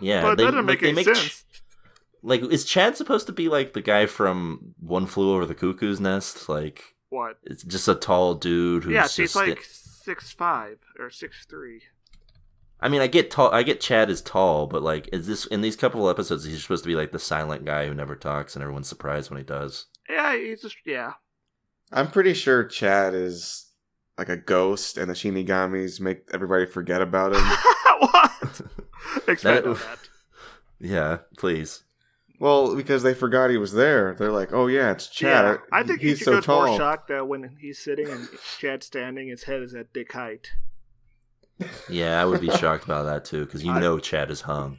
Speaker 2: Yeah,
Speaker 3: But that doesn't make any sense.
Speaker 2: Is Chad supposed to be like the guy from One Flew Over the Cuckoo's Nest? Like,
Speaker 3: What?
Speaker 2: it's just a tall dude who's
Speaker 3: Yeah,
Speaker 2: just
Speaker 3: he's like 6'5" or 6'3".
Speaker 2: I mean, I get Chad is tall, but like, is this in these couple of episodes? He's supposed to be like the silent guy who never talks, and everyone's surprised when he does.
Speaker 3: Yeah, he's just
Speaker 4: I'm pretty sure Chad is like a ghost, and the Shinigamis make everybody forget about him.
Speaker 3: What? Expand on that.
Speaker 2: Yeah, please.
Speaker 4: Well, because they forgot he was there. They're like, "Oh yeah, it's Chad.
Speaker 3: Yeah, I think
Speaker 4: he's
Speaker 3: Ichigo's
Speaker 4: so tall."
Speaker 3: more shocked that when he's sitting and Chad's standing, his head is at dick height.
Speaker 2: Yeah, I would be shocked about that too, because Chad is hung.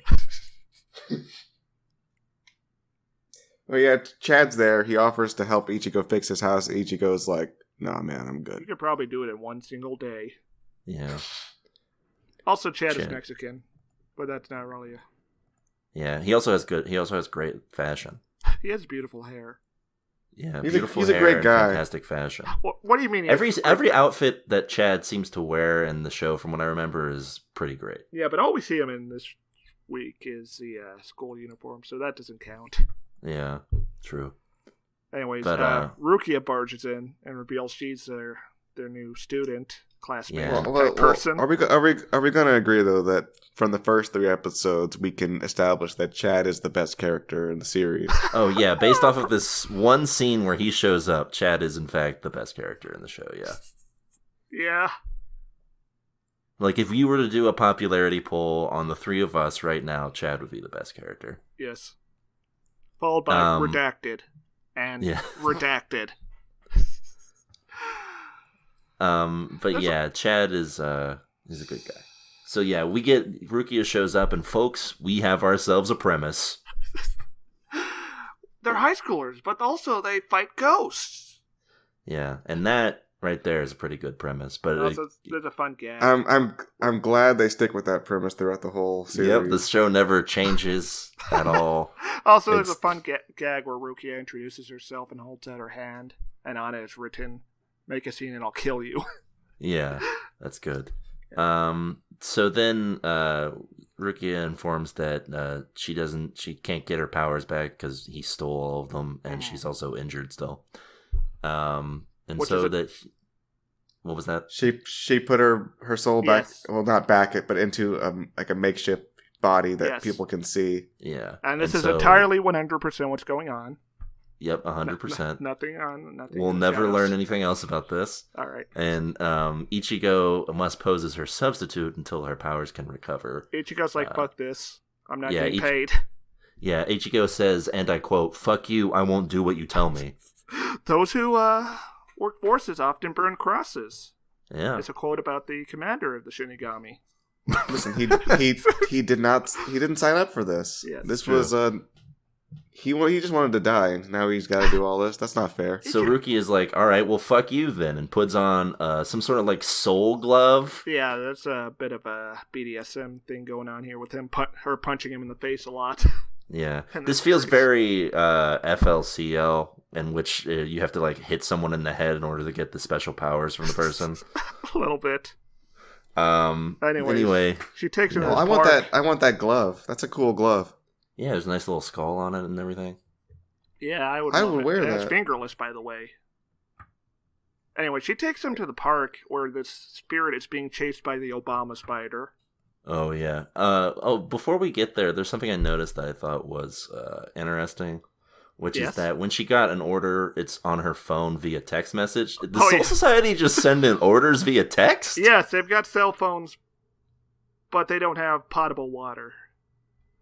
Speaker 4: Well, yeah, Chad's there. He offers to help Ichigo fix his house. Ichigo's like, "Nah, man, I'm
Speaker 3: You
Speaker 4: good."
Speaker 3: could probably do it in one single day.
Speaker 2: Yeah.
Speaker 3: Also, Chad is Mexican, but that's not really.
Speaker 2: Yeah, he also has great fashion.
Speaker 3: He has beautiful hair.
Speaker 2: Yeah,
Speaker 4: he's
Speaker 2: beautiful
Speaker 4: a
Speaker 2: hair
Speaker 4: great
Speaker 2: and
Speaker 4: guy.
Speaker 2: fantastic fashion.
Speaker 3: What do you mean?
Speaker 2: Every outfit that Chad seems to wear in the show, from what I remember, is pretty great.
Speaker 3: Yeah, but all we see him in this week is the school uniform, so that doesn't count.
Speaker 2: Yeah, true.
Speaker 3: Anyways,
Speaker 2: But,
Speaker 3: Rukia barges in and reveals she's their new student, classmate,
Speaker 2: Yeah.
Speaker 3: person.
Speaker 4: Are we going to agree though that from the first 3 episodes we can establish that Chad is the best character in the series?
Speaker 2: Oh yeah, based off of this one scene where he shows up, Chad is in fact the best character in the show. Yeah.
Speaker 3: Yeah.
Speaker 2: Like if you were to do a popularity poll on the 3 of us right now, Chad would be the best character.
Speaker 3: Yes. Followed by Redacted and Redacted.
Speaker 2: But yeah, Chad is he's a good guy. So yeah, we get Rukia shows up, and folks, we have ourselves a premise.
Speaker 3: They're high schoolers, but also they fight ghosts.
Speaker 2: Yeah, and that right there is a pretty good premise. But
Speaker 3: also, there's a fun gag.
Speaker 4: I'm glad they stick with that premise throughout the whole series.
Speaker 2: Yep, the show never changes at all.
Speaker 3: Also, there's a fun gag where Rukia introduces herself and holds out her hand, and on it is written, "Make a scene and I'll kill you."
Speaker 2: Yeah, that's good. So then Rukia informs that she can't get her powers back because he stole all of them, and she's also injured still. What was that?
Speaker 4: She put her soul back, well, not back it, but into like a makeshift body that people can see.
Speaker 2: Yeah,
Speaker 3: and this is entirely 100% what's going on.
Speaker 2: Yep, 100%.
Speaker 3: Nothing.
Speaker 2: We'll never learn anything else about this.
Speaker 3: All right.
Speaker 2: And Ichigo must pose as her substitute until her powers can recover.
Speaker 3: Ichigo's like, fuck this. I'm not getting paid.
Speaker 2: Yeah, Ichigo says, and I quote, "Fuck you, I won't do what you tell me."
Speaker 3: Those who work forces often burn crosses.
Speaker 2: Yeah.
Speaker 3: It's a quote about the commander of the Shinigami.
Speaker 4: Listen, he didn't sign up for this.
Speaker 3: Yeah,
Speaker 4: this was he just wanted to die, and now he's got to do all this. That's not fair.
Speaker 2: So Rukia is like, all right, well, fuck you then, and puts on some sort of like soul glove.
Speaker 3: Yeah, that's a bit of a BDSM thing going on here with her punching him in the face a lot.
Speaker 2: Yeah, this feels very FLCL, in which you have to like hit someone in the head in order to get the special powers from the person.
Speaker 3: A little bit.
Speaker 2: Anyway,
Speaker 3: she takes him.
Speaker 4: I want that glove. That's a cool glove.
Speaker 2: Yeah, there's a nice little skull on it and everything.
Speaker 3: Yeah, I would
Speaker 4: wear that.
Speaker 3: It's fingerless, by the way. Anyway, she takes him to the park where this spirit is being chased by the Obama spider.
Speaker 2: Oh, yeah. Before we get there, there's something I noticed that I thought was interesting, which is that when she got an order, it's on her phone via text message. Did the Soul Society just send in orders via text?
Speaker 3: Yes, they've got cell phones, but they don't have potable water.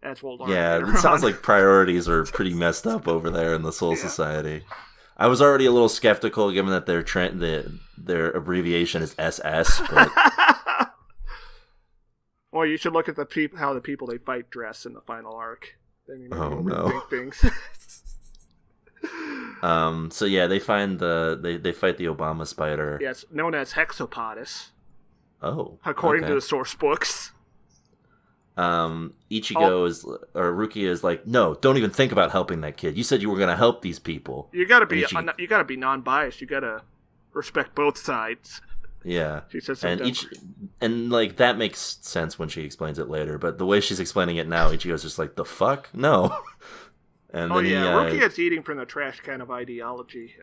Speaker 3: That's what
Speaker 2: it sounds like priorities are pretty messed up over there in the Soul Society. I was already a little skeptical, given that their abbreviation is SS. But...
Speaker 3: Well, you should look at how the people they fight dress in the final arc. Then you rethink things.
Speaker 2: So yeah, they find they fight the Obama spider.
Speaker 3: Yes, known as Hexapodus.
Speaker 2: Oh,
Speaker 3: according to the source books.
Speaker 2: Rukia is like, no, don't even think about helping that kid. You said you were going to help these people.
Speaker 3: You gotta be non-biased. You gotta respect both sides.
Speaker 2: Yeah,
Speaker 3: she says
Speaker 2: and like that makes sense when she explains it later. But the way she's explaining it now, Ichigo's just like, the fuck, no. And
Speaker 3: Rukia's eating from the trash can of ideology,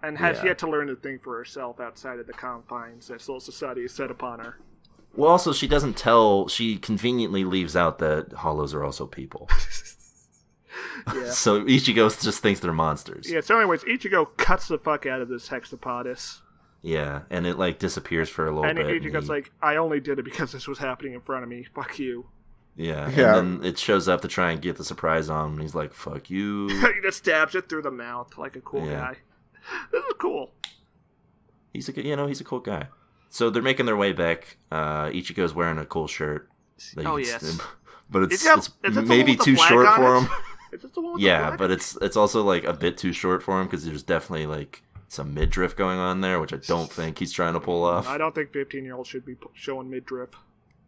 Speaker 3: and has yet to learn to think for herself outside of the confines that Soul Society has set upon her.
Speaker 2: Well, also, she conveniently leaves out that hollows are also people.
Speaker 3: Yeah.
Speaker 2: So Ichigo just thinks they're monsters.
Speaker 3: Yeah, so anyways, Ichigo cuts the fuck out of this Hexapodus.
Speaker 2: Yeah, and it like disappears for a little bit.
Speaker 3: And Ichigo's like, I only did it because this was happening in front of me. Fuck you.
Speaker 2: Yeah,
Speaker 4: Yeah.
Speaker 2: and then it shows up to try and get the surprise on him, and he's like, fuck you.
Speaker 3: He just stabs it through the mouth like a cool guy. This is cool.
Speaker 2: He's a cool guy. So they're making their way back. Ichigo's wearing a cool shirt.
Speaker 3: Yes.
Speaker 2: But it's
Speaker 3: is
Speaker 2: maybe too short for him.
Speaker 3: Is this the one with
Speaker 2: Yeah,
Speaker 3: the flag?
Speaker 2: but it's also like a bit too short for him because there's definitely like some midriff going on there, which I don't think he's trying to pull off.
Speaker 3: I don't think 15-year-olds should be showing midriff.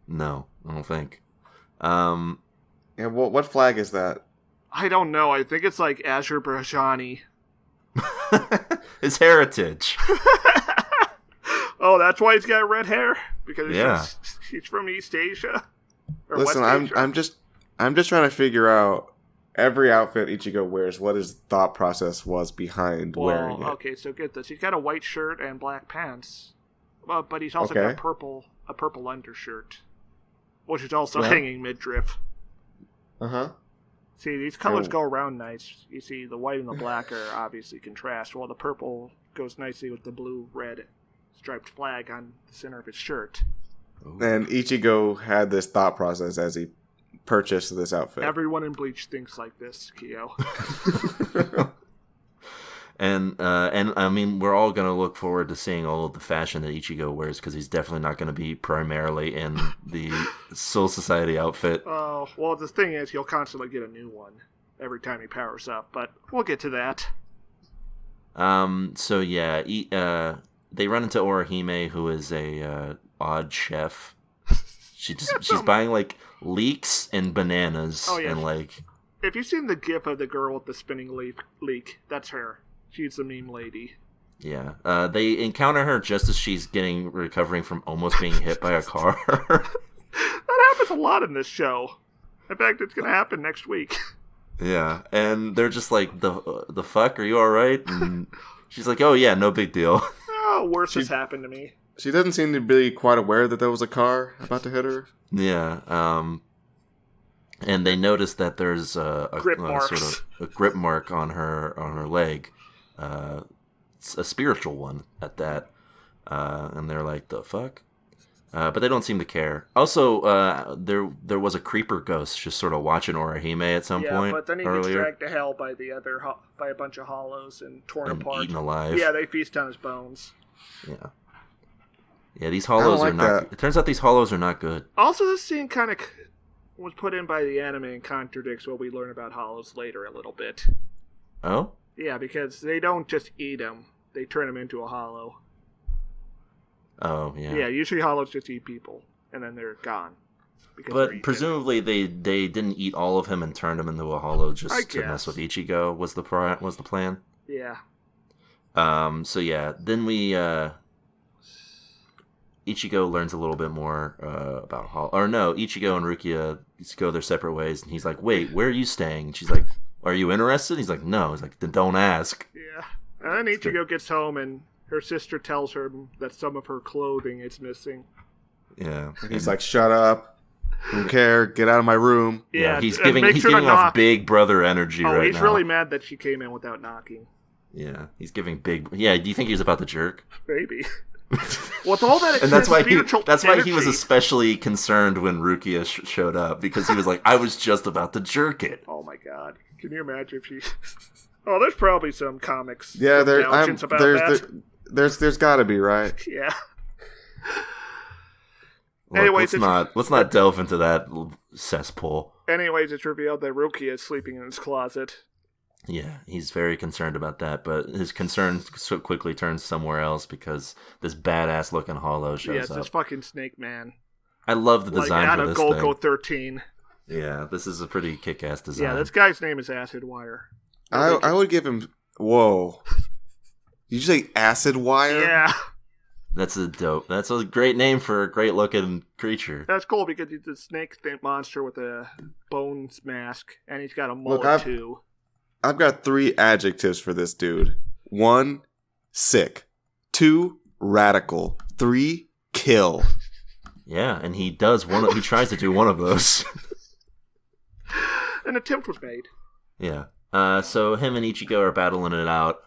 Speaker 2: No, I don't think.
Speaker 4: Yeah, what flag is that?
Speaker 3: I don't know. I think it's like Azerbaijani.
Speaker 2: His heritage.
Speaker 3: Oh, that's why he's got red hair? Because he's from East Asia? Or
Speaker 4: Listen,
Speaker 3: West Asia?
Speaker 4: I'm just trying to figure out every outfit Ichigo wears, what his thought process was behind wearing it.
Speaker 3: Okay, so get this. He's got a white shirt and black pants. Well, but he's also
Speaker 4: Okay.
Speaker 3: got a purple undershirt. Which is also hanging midriff.
Speaker 4: Uh-huh.
Speaker 3: See, these colors go around nice. You see, the white and the black are obviously contrast, while the purple goes nicely with the blue-red striped flag on the center of his shirt.
Speaker 4: And Ichigo had this thought process as he purchased this outfit.
Speaker 3: Everyone in Bleach thinks like this, Kyo.
Speaker 2: And I mean, we're all gonna look forward to seeing all of the fashion that Ichigo wears because he's definitely not gonna be primarily in the Soul Society outfit.
Speaker 3: Oh, well, the thing is, he'll constantly get a new one every time he powers up, but we'll get to that.
Speaker 2: So yeah, they run into Orihime, who is a odd chef. She's buying like leeks and bananas.
Speaker 3: Oh, yeah.
Speaker 2: And like,
Speaker 3: If you've seen the gif of the girl with the spinning leek, that's her. She's the meme lady.
Speaker 2: yeah, they encounter her just as she's recovering from almost being hit by a car.
Speaker 3: That happens a lot in this show. In fact, it's going to happen next week.
Speaker 2: Yeah, and they're just like, the fuck, are you all right? And she's like, oh yeah, no big deal.
Speaker 3: Oh, worse has happened to me.
Speaker 4: She doesn't seem to be quite aware that there was a car about to hit her.
Speaker 2: Yeah, and they notice that there's a
Speaker 3: Grip
Speaker 2: sort
Speaker 3: marks.
Speaker 2: of a grip mark on her leg, it's a spiritual one at that, and they're like, the fuck, but they don't seem to care. Also, there was a creeper ghost just sort of watching Orihime at some point.
Speaker 3: Yeah, but then he gets
Speaker 2: earlier,
Speaker 3: dragged to hell by by a bunch of hollows and torn
Speaker 2: and
Speaker 3: apart.
Speaker 2: eaten alive.
Speaker 3: Yeah, they feast on his bones.
Speaker 2: Yeah, these hollows
Speaker 4: like
Speaker 2: are not.
Speaker 4: that.
Speaker 2: It turns out these hollows are not good.
Speaker 3: Also, this scene kind of was put in by the anime and contradicts what we learn about hollows later a little bit.
Speaker 2: Oh,
Speaker 3: Yeah, because they don't just eat them; they turn them into a hollow.
Speaker 2: oh yeah.
Speaker 3: Yeah, usually hollows just eat people, and then they're gone. Because they're
Speaker 2: But
Speaker 3: eaten.
Speaker 2: presumably they didn't eat all of him and turned him into a hollow
Speaker 3: I
Speaker 2: just to mess
Speaker 3: guess.
Speaker 2: with Ichigo was the plan.
Speaker 3: Yeah.
Speaker 2: So yeah, then Ichigo learns a little bit more about Hollow. Or no, Ichigo and Rukia go their separate ways, and he's like, "Wait, where are you staying?" And she's like, "Are you interested?" He's like, "No." He's like, "Then don't ask."
Speaker 3: Yeah. And then Ichigo gets home, and her sister tells her that some of her clothing is missing.
Speaker 2: Yeah,
Speaker 4: He's like, shut up. Don't care. Get out of my room.
Speaker 2: yeah. He's
Speaker 3: and
Speaker 2: giving
Speaker 3: make sure to
Speaker 2: off
Speaker 3: knock.
Speaker 2: big brother energy
Speaker 3: Oh,
Speaker 2: right
Speaker 3: he's
Speaker 2: now.
Speaker 3: really mad that she came in without knocking.
Speaker 2: Yeah, he's giving big. Yeah, do you think he was about to jerk?
Speaker 3: Maybe. With all that
Speaker 2: And that's why he
Speaker 3: spiritual
Speaker 2: was
Speaker 3: energy.
Speaker 2: especially concerned when Rukia showed up because he was like, I was just about to jerk it.
Speaker 3: Oh my god. Can you imagine if she... Oh, there's probably some comics.
Speaker 4: Yeah,
Speaker 3: indulgence about that.
Speaker 4: there's got to be, right?
Speaker 3: Yeah.
Speaker 2: Look,
Speaker 3: Anyways,
Speaker 2: let's not delve into that cesspool.
Speaker 3: Anyways, it's revealed that Rukia is sleeping in his closet.
Speaker 2: Yeah, he's very concerned about that, but his concern so quickly turns somewhere else because this badass looking Hollow shows
Speaker 3: Yes,
Speaker 2: up.
Speaker 3: this fucking Snake Man.
Speaker 2: I love the
Speaker 3: Like
Speaker 2: design
Speaker 3: out
Speaker 2: for
Speaker 3: of
Speaker 2: this
Speaker 3: Golko
Speaker 2: thing.
Speaker 3: 13.
Speaker 2: Yeah, this is a pretty kick-ass design.
Speaker 3: Yeah, this guy's name is Acid Wire.
Speaker 4: I would give him... Whoa. Did you say acid wire?
Speaker 3: Yeah.
Speaker 2: That's a great name for a great looking creature.
Speaker 3: That's cool because he's a snake monster with a bones mask, and he's got a mullet
Speaker 4: I've-
Speaker 3: too.
Speaker 4: I've got 3 adjectives for this dude. 1, sick. 2, radical. 3, kill.
Speaker 2: Yeah, and he tries to do one of those.
Speaker 3: An attempt was made.
Speaker 2: Yeah. So him and Ichigo are battling it out.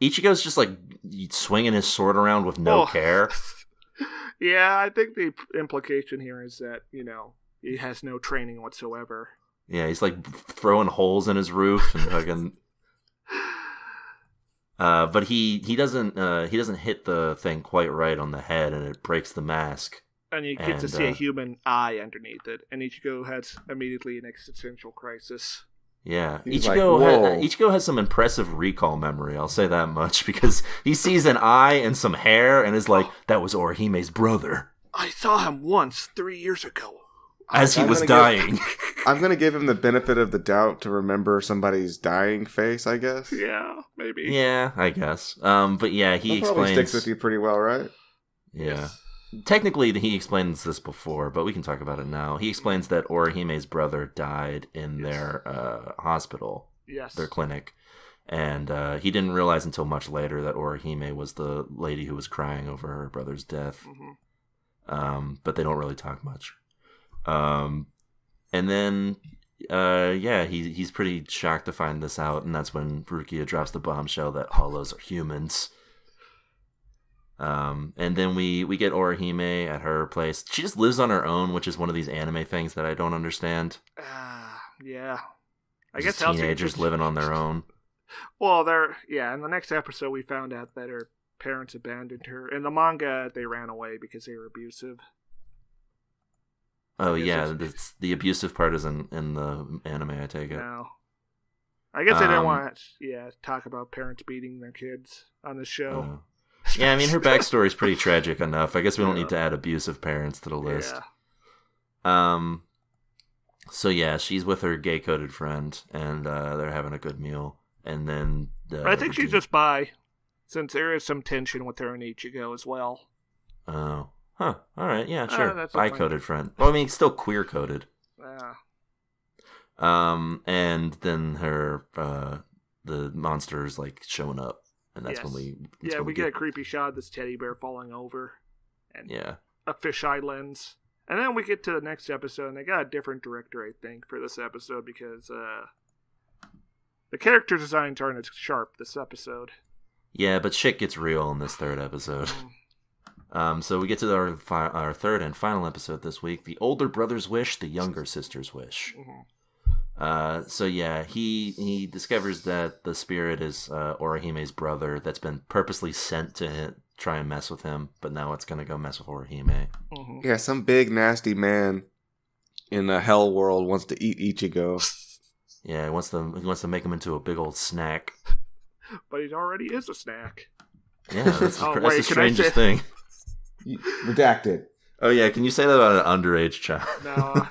Speaker 2: Ichigo's just like swinging his sword around with no care.
Speaker 3: Yeah, I think the implication here is that, he has no training whatsoever.
Speaker 2: Yeah, he's like throwing holes in his roof and fucking. But he doesn't hit the thing quite right on the head, and it breaks the mask.
Speaker 3: And you get to see a human eye underneath it, and Ichigo has immediately an existential crisis.
Speaker 2: Yeah, Ichigo has some impressive recall memory, I'll say that much, because he sees an eye and some hair and is like, that was Orihime's brother.
Speaker 3: I saw him once 3 years ago.
Speaker 2: As he was dying.
Speaker 4: I'm going to give him the benefit of the doubt to remember somebody's dying face, I guess.
Speaker 3: Yeah, maybe.
Speaker 2: Yeah, I guess. But yeah, he explains...
Speaker 4: probably sticks with you pretty well, right?
Speaker 2: Yeah.
Speaker 3: Yes.
Speaker 2: Technically, he explains this before, but we can talk about it now. He explains that Orihime's brother died in their hospital, their clinic, and he didn't realize until much later that Orihime was the lady who was crying over her brother's death. Mm-hmm. But they don't really talk much. And then, he's pretty shocked to find this out, and that's when Rukia drops the bombshell that hollows are humans. And then we get Orihime at her place. She just lives on her own, which is one of these anime things that I don't understand.
Speaker 3: Yeah. I
Speaker 2: Just
Speaker 3: guess
Speaker 2: teenagers living on their own.
Speaker 3: Well, in the next episode we found out that her parents abandoned her. In the manga, they ran away because they were abusive.
Speaker 2: Oh, yeah, the abusive part is in the anime, I take it.
Speaker 3: No. I guess they didn't want to talk about parents beating their kids on the show.
Speaker 2: Yeah, I mean, her backstory is pretty tragic enough. I guess we don't need to add abusive parents to the list.
Speaker 3: Yeah.
Speaker 2: So yeah, she's with her gay-coded friend, and they're having a good meal. And then...
Speaker 3: I think she's just bi, since there is some tension with her and Ichigo as well.
Speaker 2: Oh. Huh. Alright, yeah, sure. Bi-coded friend. Well, I mean, still queer-coded.
Speaker 3: Yeah.
Speaker 2: And then her... the monster's, like, showing up. And that's when we...
Speaker 3: we get a creepy shot of this teddy bear falling over. And a fisheye lens. And then we get to the next episode, and they got a different director, I think, for this episode, because the character designs aren't as sharp this episode.
Speaker 2: Yeah, but shit gets real in this third episode. So we get to our third and final episode this week, The Older Brother's Wish, The Younger Sister's Wish. Mm-hmm. So yeah, he discovers that the spirit is Orihime's brother that's been purposely sent to try and mess with him, but now it's going to go mess with Orihime.
Speaker 3: Mm-hmm.
Speaker 4: Yeah, some big nasty man in a hell world wants to eat Ichigo.
Speaker 2: Yeah, he wants to make him into a big old snack.
Speaker 3: But he already is a snack.
Speaker 2: Yeah, that's the strangest thing.
Speaker 4: Redacted.
Speaker 2: Oh yeah, can you say that about an underage child?
Speaker 3: No,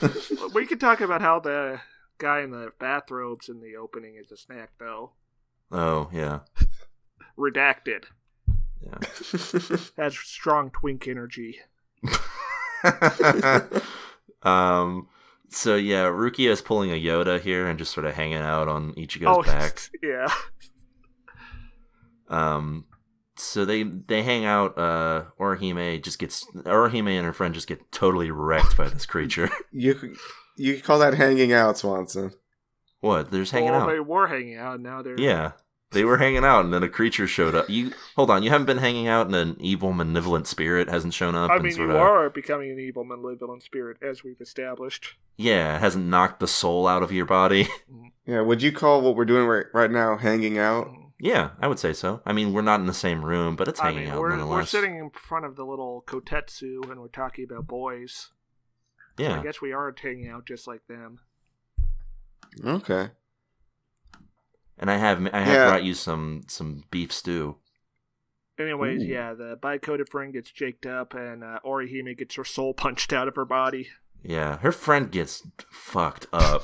Speaker 3: we could talk about how the guy in the bathrobes in the opening is a snack, though.
Speaker 2: Oh yeah.
Speaker 3: Redacted.
Speaker 2: Yeah.
Speaker 3: Has strong twink energy.
Speaker 2: So yeah, Rukia is pulling a Yoda here and just sort of hanging out on Ichigo's back.
Speaker 3: Yeah.
Speaker 2: So they hang out. Orihime and her friend just get totally wrecked by this creature.
Speaker 4: You call that hanging out, Swanson?
Speaker 2: What? They're just hanging out.
Speaker 3: They were hanging out. And now they're
Speaker 2: They were hanging out, and then a creature showed up. Hold on, you haven't been hanging out, and an evil, malevolent spirit hasn't shown up?
Speaker 3: I mean, you are becoming an evil, malevolent spirit, as we've established.
Speaker 2: Yeah, it hasn't knocked the soul out of your body.
Speaker 4: Yeah, would you call what we're doing right now hanging out?
Speaker 2: Yeah, I would say so. I mean, we're not in the same room, but it's hanging out nonetheless.
Speaker 3: We're sitting in front of the little kotetsu, and we're talking about boys.
Speaker 2: Yeah.
Speaker 3: So I guess we are hanging out just like them.
Speaker 4: Okay.
Speaker 2: And I have brought you some beef stew.
Speaker 3: Anyways, the bi-coded friend gets jaked up, and Orihime gets her soul punched out of her body.
Speaker 2: Yeah, her friend gets fucked up.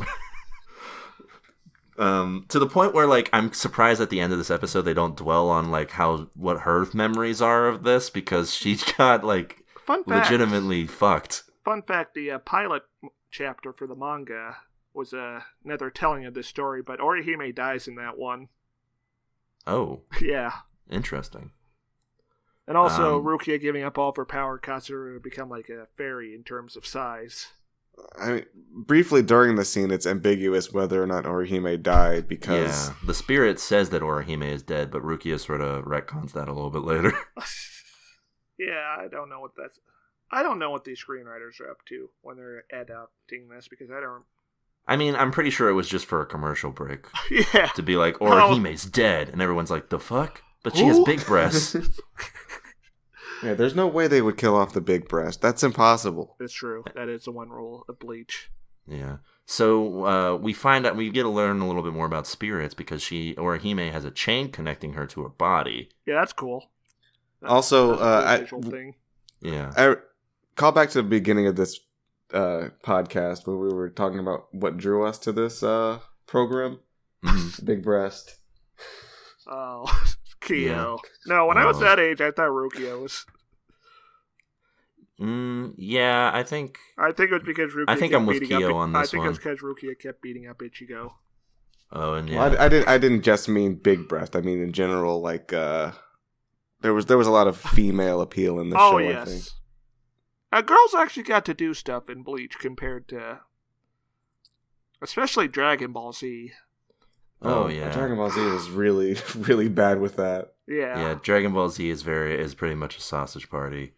Speaker 2: To the point where, like, I'm surprised at the end of this episode they don't dwell on, like, what her memories are of this, because she got, like, legitimately fucked.
Speaker 3: Fun fact, the pilot chapter for the manga was another telling of this story, but Orihime dies in that one.
Speaker 2: Oh.
Speaker 3: Yeah.
Speaker 2: Interesting.
Speaker 3: And also, Rukia giving up all of her power caused her to become like a fairy in terms of size.
Speaker 4: I mean, briefly during the scene, it's ambiguous whether or not Orihime died because
Speaker 2: the spirit says that Orihime is dead, but Rukia sort of retcons that a little bit later.
Speaker 3: Yeah, I don't know what that's. I don't know what these screenwriters are up to when they're adapting this because I don't.
Speaker 2: I mean, I'm pretty sure it was just for a commercial break.
Speaker 3: Yeah.
Speaker 2: To be like, Orihime's dead, and everyone's like, the fuck? But she has big breasts.
Speaker 4: Yeah, there's no way they would kill off the big breast. That's impossible.
Speaker 3: It's true. That is the one rule of Bleach.
Speaker 2: Yeah. So we find out, we get to learn a little bit more about spirits because Orihime has a chain connecting her to her body.
Speaker 3: Yeah, that's cool.
Speaker 4: Also,
Speaker 3: thing.
Speaker 2: Yeah.
Speaker 4: I call back to the beginning of this podcast where we were talking about what drew us to this program. Big breast.
Speaker 3: Oh, Kyo. Yeah. No, when I was that age, I thought Rukia was.
Speaker 2: Yeah, I think
Speaker 3: it was because Rukia.
Speaker 2: I think I'm with Kyo on this one.
Speaker 3: I think it's because Rukia kept beating up Ichigo.
Speaker 2: Oh, and yeah,
Speaker 4: well, I didn't just mean big breast. I mean in general, like there was a lot of female appeal in the show.
Speaker 3: Yes.
Speaker 4: I think.
Speaker 3: Girls actually got to do stuff in Bleach compared to, especially Dragon Ball Z.
Speaker 2: Oh yeah,
Speaker 4: Dragon Ball Z is really, really bad with that.
Speaker 3: Yeah.
Speaker 2: Yeah, Dragon Ball Z is pretty much a sausage party.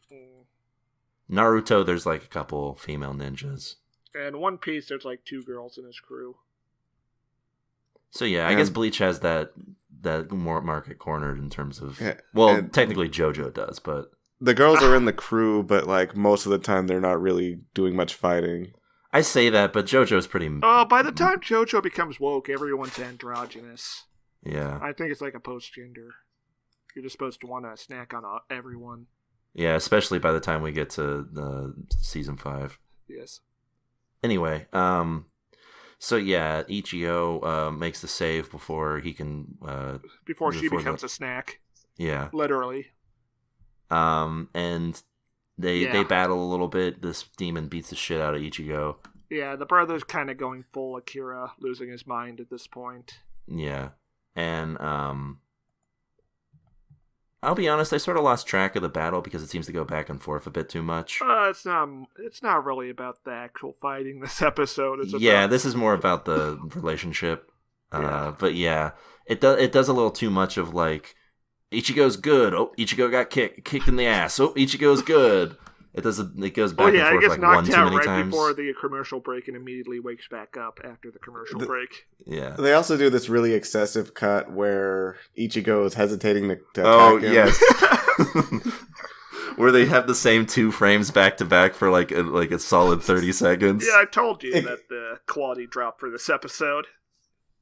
Speaker 2: Naruto, there's like a couple female ninjas.
Speaker 3: And One Piece, there's like 2 girls in his crew.
Speaker 2: So yeah, I guess Bleach has that more market cornered in terms of.
Speaker 4: Yeah,
Speaker 2: well, technically JoJo does, but
Speaker 4: the girls are in the crew, but like most of the time they're not really doing much fighting.
Speaker 2: I say that, but JoJo's pretty.
Speaker 3: By the time JoJo becomes woke, everyone's androgynous.
Speaker 2: Yeah.
Speaker 3: I think it's like a post-gender. You're just supposed to want to snack on everyone.
Speaker 2: Yeah, especially by the time we get to season 5.
Speaker 3: Yes.
Speaker 2: Anyway, so yeah, Ichigo makes the save before he can.
Speaker 3: Before she becomes a snack.
Speaker 2: Yeah.
Speaker 3: Literally.
Speaker 2: And they battle a little bit. This demon beats the shit out of Ichigo.
Speaker 3: Yeah, the brother's kind of going full Akira, losing his mind at this point.
Speaker 2: Yeah, and I'll be honest, I sort of lost track of the battle because it seems to go back and forth a bit too much.
Speaker 3: It's not really about the actual fighting this episode.
Speaker 2: This is more about the relationship. But yeah, it does a little too much of like, Ichigo's good. Oh, Ichigo got kicked in the ass. Oh, Ichigo's good. It goes back and forth like one too many times.
Speaker 3: Before the commercial break and immediately wakes back up after the commercial break.
Speaker 2: Yeah.
Speaker 4: They also do this really excessive cut where Ichigo is hesitating to attack him.
Speaker 2: Yes. Where they have the same 2 frames back to back for like a solid 30 seconds.
Speaker 3: Yeah, I told you that the quality dropped for this episode.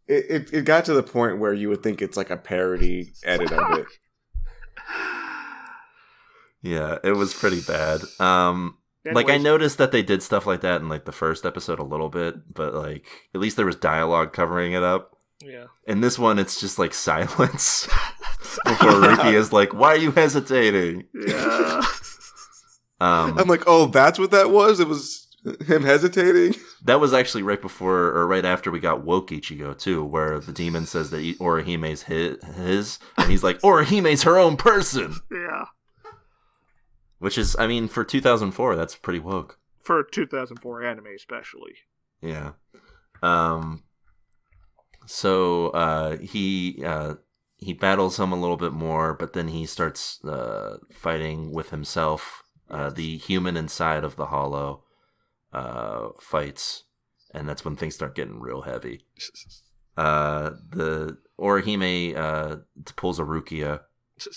Speaker 4: It got to the point where you would think it's like a parody edit of it.
Speaker 2: Yeah, it was pretty bad. Like I noticed that they did stuff like that in like the first episode a little bit, but like at least there was dialogue covering it up.
Speaker 3: Yeah.
Speaker 2: In this one, it's just like silence before Ruki is like, "Why are you hesitating?"
Speaker 3: Yeah.
Speaker 4: I'm like, oh, that's what that was? It was him hesitating?
Speaker 2: That was actually right before or right after we got woke Ichigo too, where the demon says that Orihime's his, and he's like, Orihime's her own person.
Speaker 3: Yeah.
Speaker 2: Which is, I mean, for 2004, that's pretty woke.
Speaker 3: For 2004 anime, especially.
Speaker 2: Yeah. So he battles him a little bit more, but then he starts fighting with himself. The human inside of the hollow fights, and that's when things start getting real heavy. The Orihime pulls a Rukia,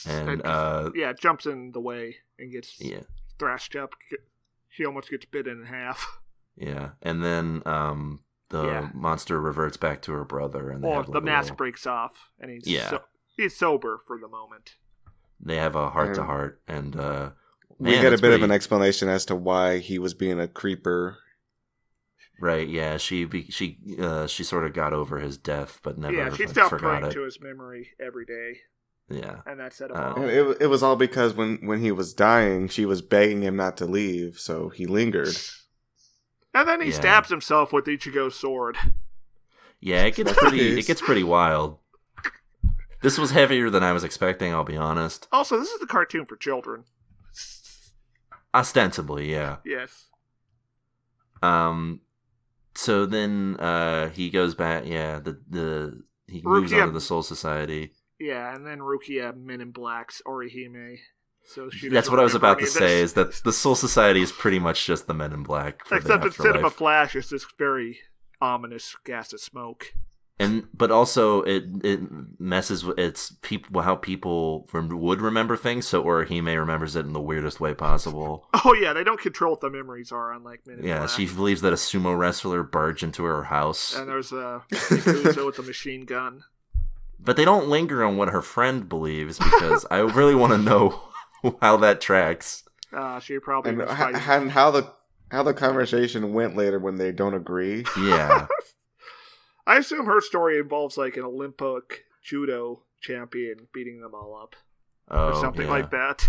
Speaker 2: and
Speaker 3: jumps in the way and gets thrashed up. She almost gets bitten in half.
Speaker 2: Yeah, and then the monster reverts back to her brother, and
Speaker 3: the mask breaks off, and he's sober for the moment.
Speaker 2: They have a heart to heart, and
Speaker 4: we get a bit of an explanation as to why he was being a creeper.
Speaker 2: Right? Yeah, she sort of got over his death, but never.
Speaker 3: Yeah, she stopped praying to his memory every day.
Speaker 2: Yeah,
Speaker 3: and that set him off.
Speaker 4: It was all because when he was dying, she was begging him not to leave, so he lingered.
Speaker 3: And then he stabs himself with Ichigo's sword.
Speaker 2: Yeah, it gets pretty wild. This was heavier than I was expecting, I'll be honest.
Speaker 3: Also, this is the cartoon for children.
Speaker 2: Ostensibly, yeah.
Speaker 3: Yes.
Speaker 2: So then he goes back. Yeah, he moves on to the Soul Society.
Speaker 3: Yeah, and then Rukia Men in Black's Orihime. So
Speaker 2: that's what I was about to say. Is that the Soul Society is pretty much just the Men in Black,
Speaker 3: except instead of a flash, it's this very ominous gas of smoke.
Speaker 2: But also it messes with how people would remember things. So Orihime remembers it in the weirdest way possible.
Speaker 3: Oh yeah, they don't control what the memories are, unlike Men in Black.
Speaker 2: Yeah, she believes that a sumo wrestler barged into her house,
Speaker 3: and there's a Yakuza with a machine gun.
Speaker 2: But they don't linger on what her friend believes because I really want to know how that tracks.
Speaker 3: She probably
Speaker 4: and how the conversation went later when they don't agree.
Speaker 2: Yeah.
Speaker 3: I assume her story involves like an Olympic judo champion beating them all up. Or something like that.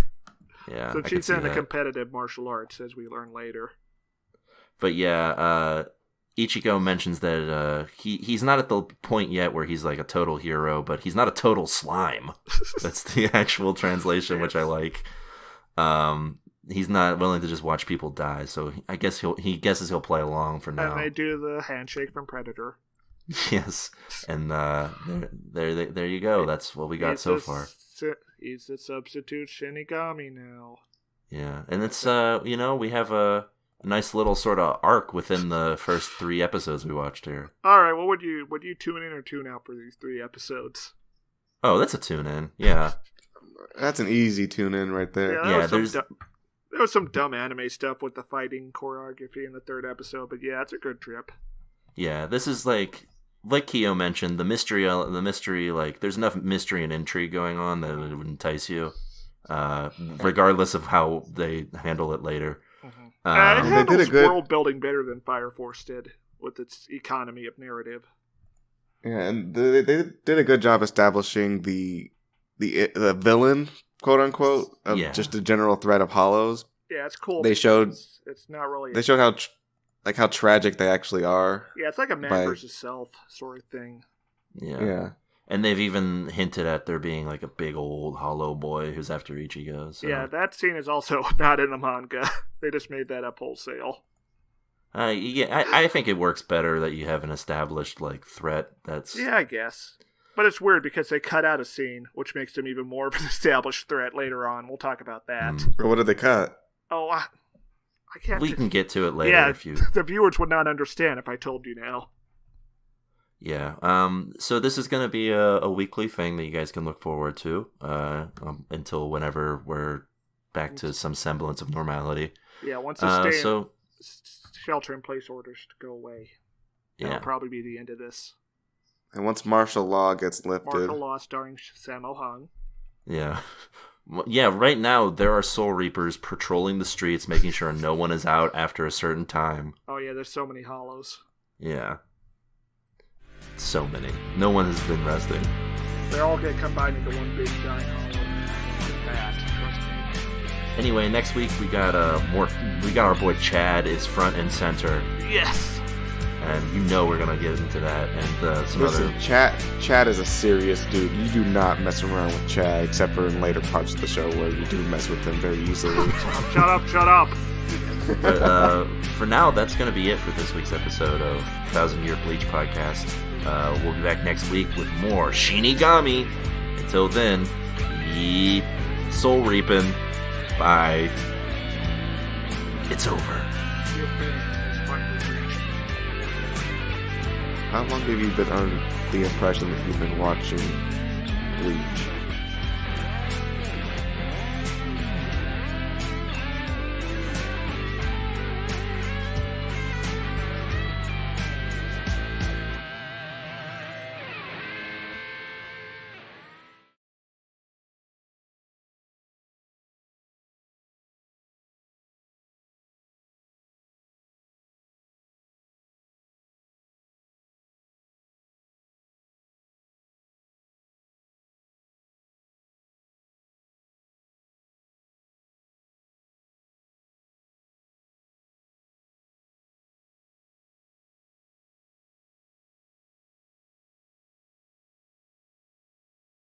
Speaker 2: Yeah.
Speaker 3: So she's into competitive martial arts, as we learn later.
Speaker 2: But yeah, Ichigo mentions that he's not at the point yet where he's like a total hero, but he's not a total slime. That's the actual translation, which I like. He's not willing to just watch people die, so I guess he guesses he'll play along for now.
Speaker 3: And they do the handshake from Predator.
Speaker 2: Yes, and there you go. That's what we got so far.
Speaker 3: He's a substitute Shinigami now.
Speaker 2: Yeah, and it's we have a nice little sort of arc within the first 3 episodes we watched here.
Speaker 3: All right, well, would you tune in or tune out for these 3 episodes?
Speaker 2: Oh, that's a tune in. Yeah,
Speaker 4: that's an easy tune in right there.
Speaker 3: Yeah, there was some dumb anime stuff with the fighting choreography in the 3rd episode, but yeah, it's a good trip.
Speaker 2: Yeah, this is like Kyo mentioned, the mystery, like, there's enough mystery and intrigue going on that it would entice you, regardless of how they handle it later.
Speaker 3: Mm-hmm. It handles world building better than Fire Force did with its economy of narrative.
Speaker 4: Yeah, and they did a good job establishing the villain, quote unquote, of just the general threat of hollows.
Speaker 3: Yeah, it's cool.
Speaker 4: They showed
Speaker 3: it's not really.
Speaker 4: They showed how tragic they actually are.
Speaker 3: Yeah, it's like a man versus self sort of thing.
Speaker 2: Yeah. And they've even hinted at there being like a big old hollow boy who's after Ichigo. So.
Speaker 3: Yeah, that scene is also not in the manga. They just made that up wholesale.
Speaker 2: I think it works better that you have an established like threat.
Speaker 3: Yeah, I guess. But it's weird because they cut out a scene, which makes them even more of an established threat later on. We'll talk about that.
Speaker 4: What did they cut?
Speaker 3: Oh, I can't.
Speaker 2: We can get to it later.
Speaker 3: Yeah, the viewers would not understand if I told you now.
Speaker 2: Yeah. So this is going to be a weekly thing that you guys can look forward to until whenever we're back to some semblance of normality.
Speaker 3: Yeah, once the shelter-in-place orders to go away. That'll probably be the end of this.
Speaker 4: And once martial law gets lifted.
Speaker 3: Martial law starring Sammo Hung.
Speaker 2: Yeah. Yeah, right now there are Soul Reapers patrolling the streets, making sure no one is out after a certain time.
Speaker 3: Oh yeah, there's so many hollows.
Speaker 2: Yeah. So many. No one has been resting.
Speaker 3: They all get combined into one big giant hollow. Bad, trust me.
Speaker 2: Anyway, next week we got our boy Chad is front and center.
Speaker 3: Yes!
Speaker 2: And we're gonna get into that and
Speaker 4: Chad is a serious dude. You do not mess around with Chad, except for in later parts of the show where you do mess with him very easily.
Speaker 3: Shut up.
Speaker 2: But for now, that's gonna be it for this week's episode of 1000 Year Bleach Podcast. We'll be back next week with more Shinigami. Until then, keep soul reaping. Bye. It's over.
Speaker 4: How long have you been under the impression that you've been watching Bleach?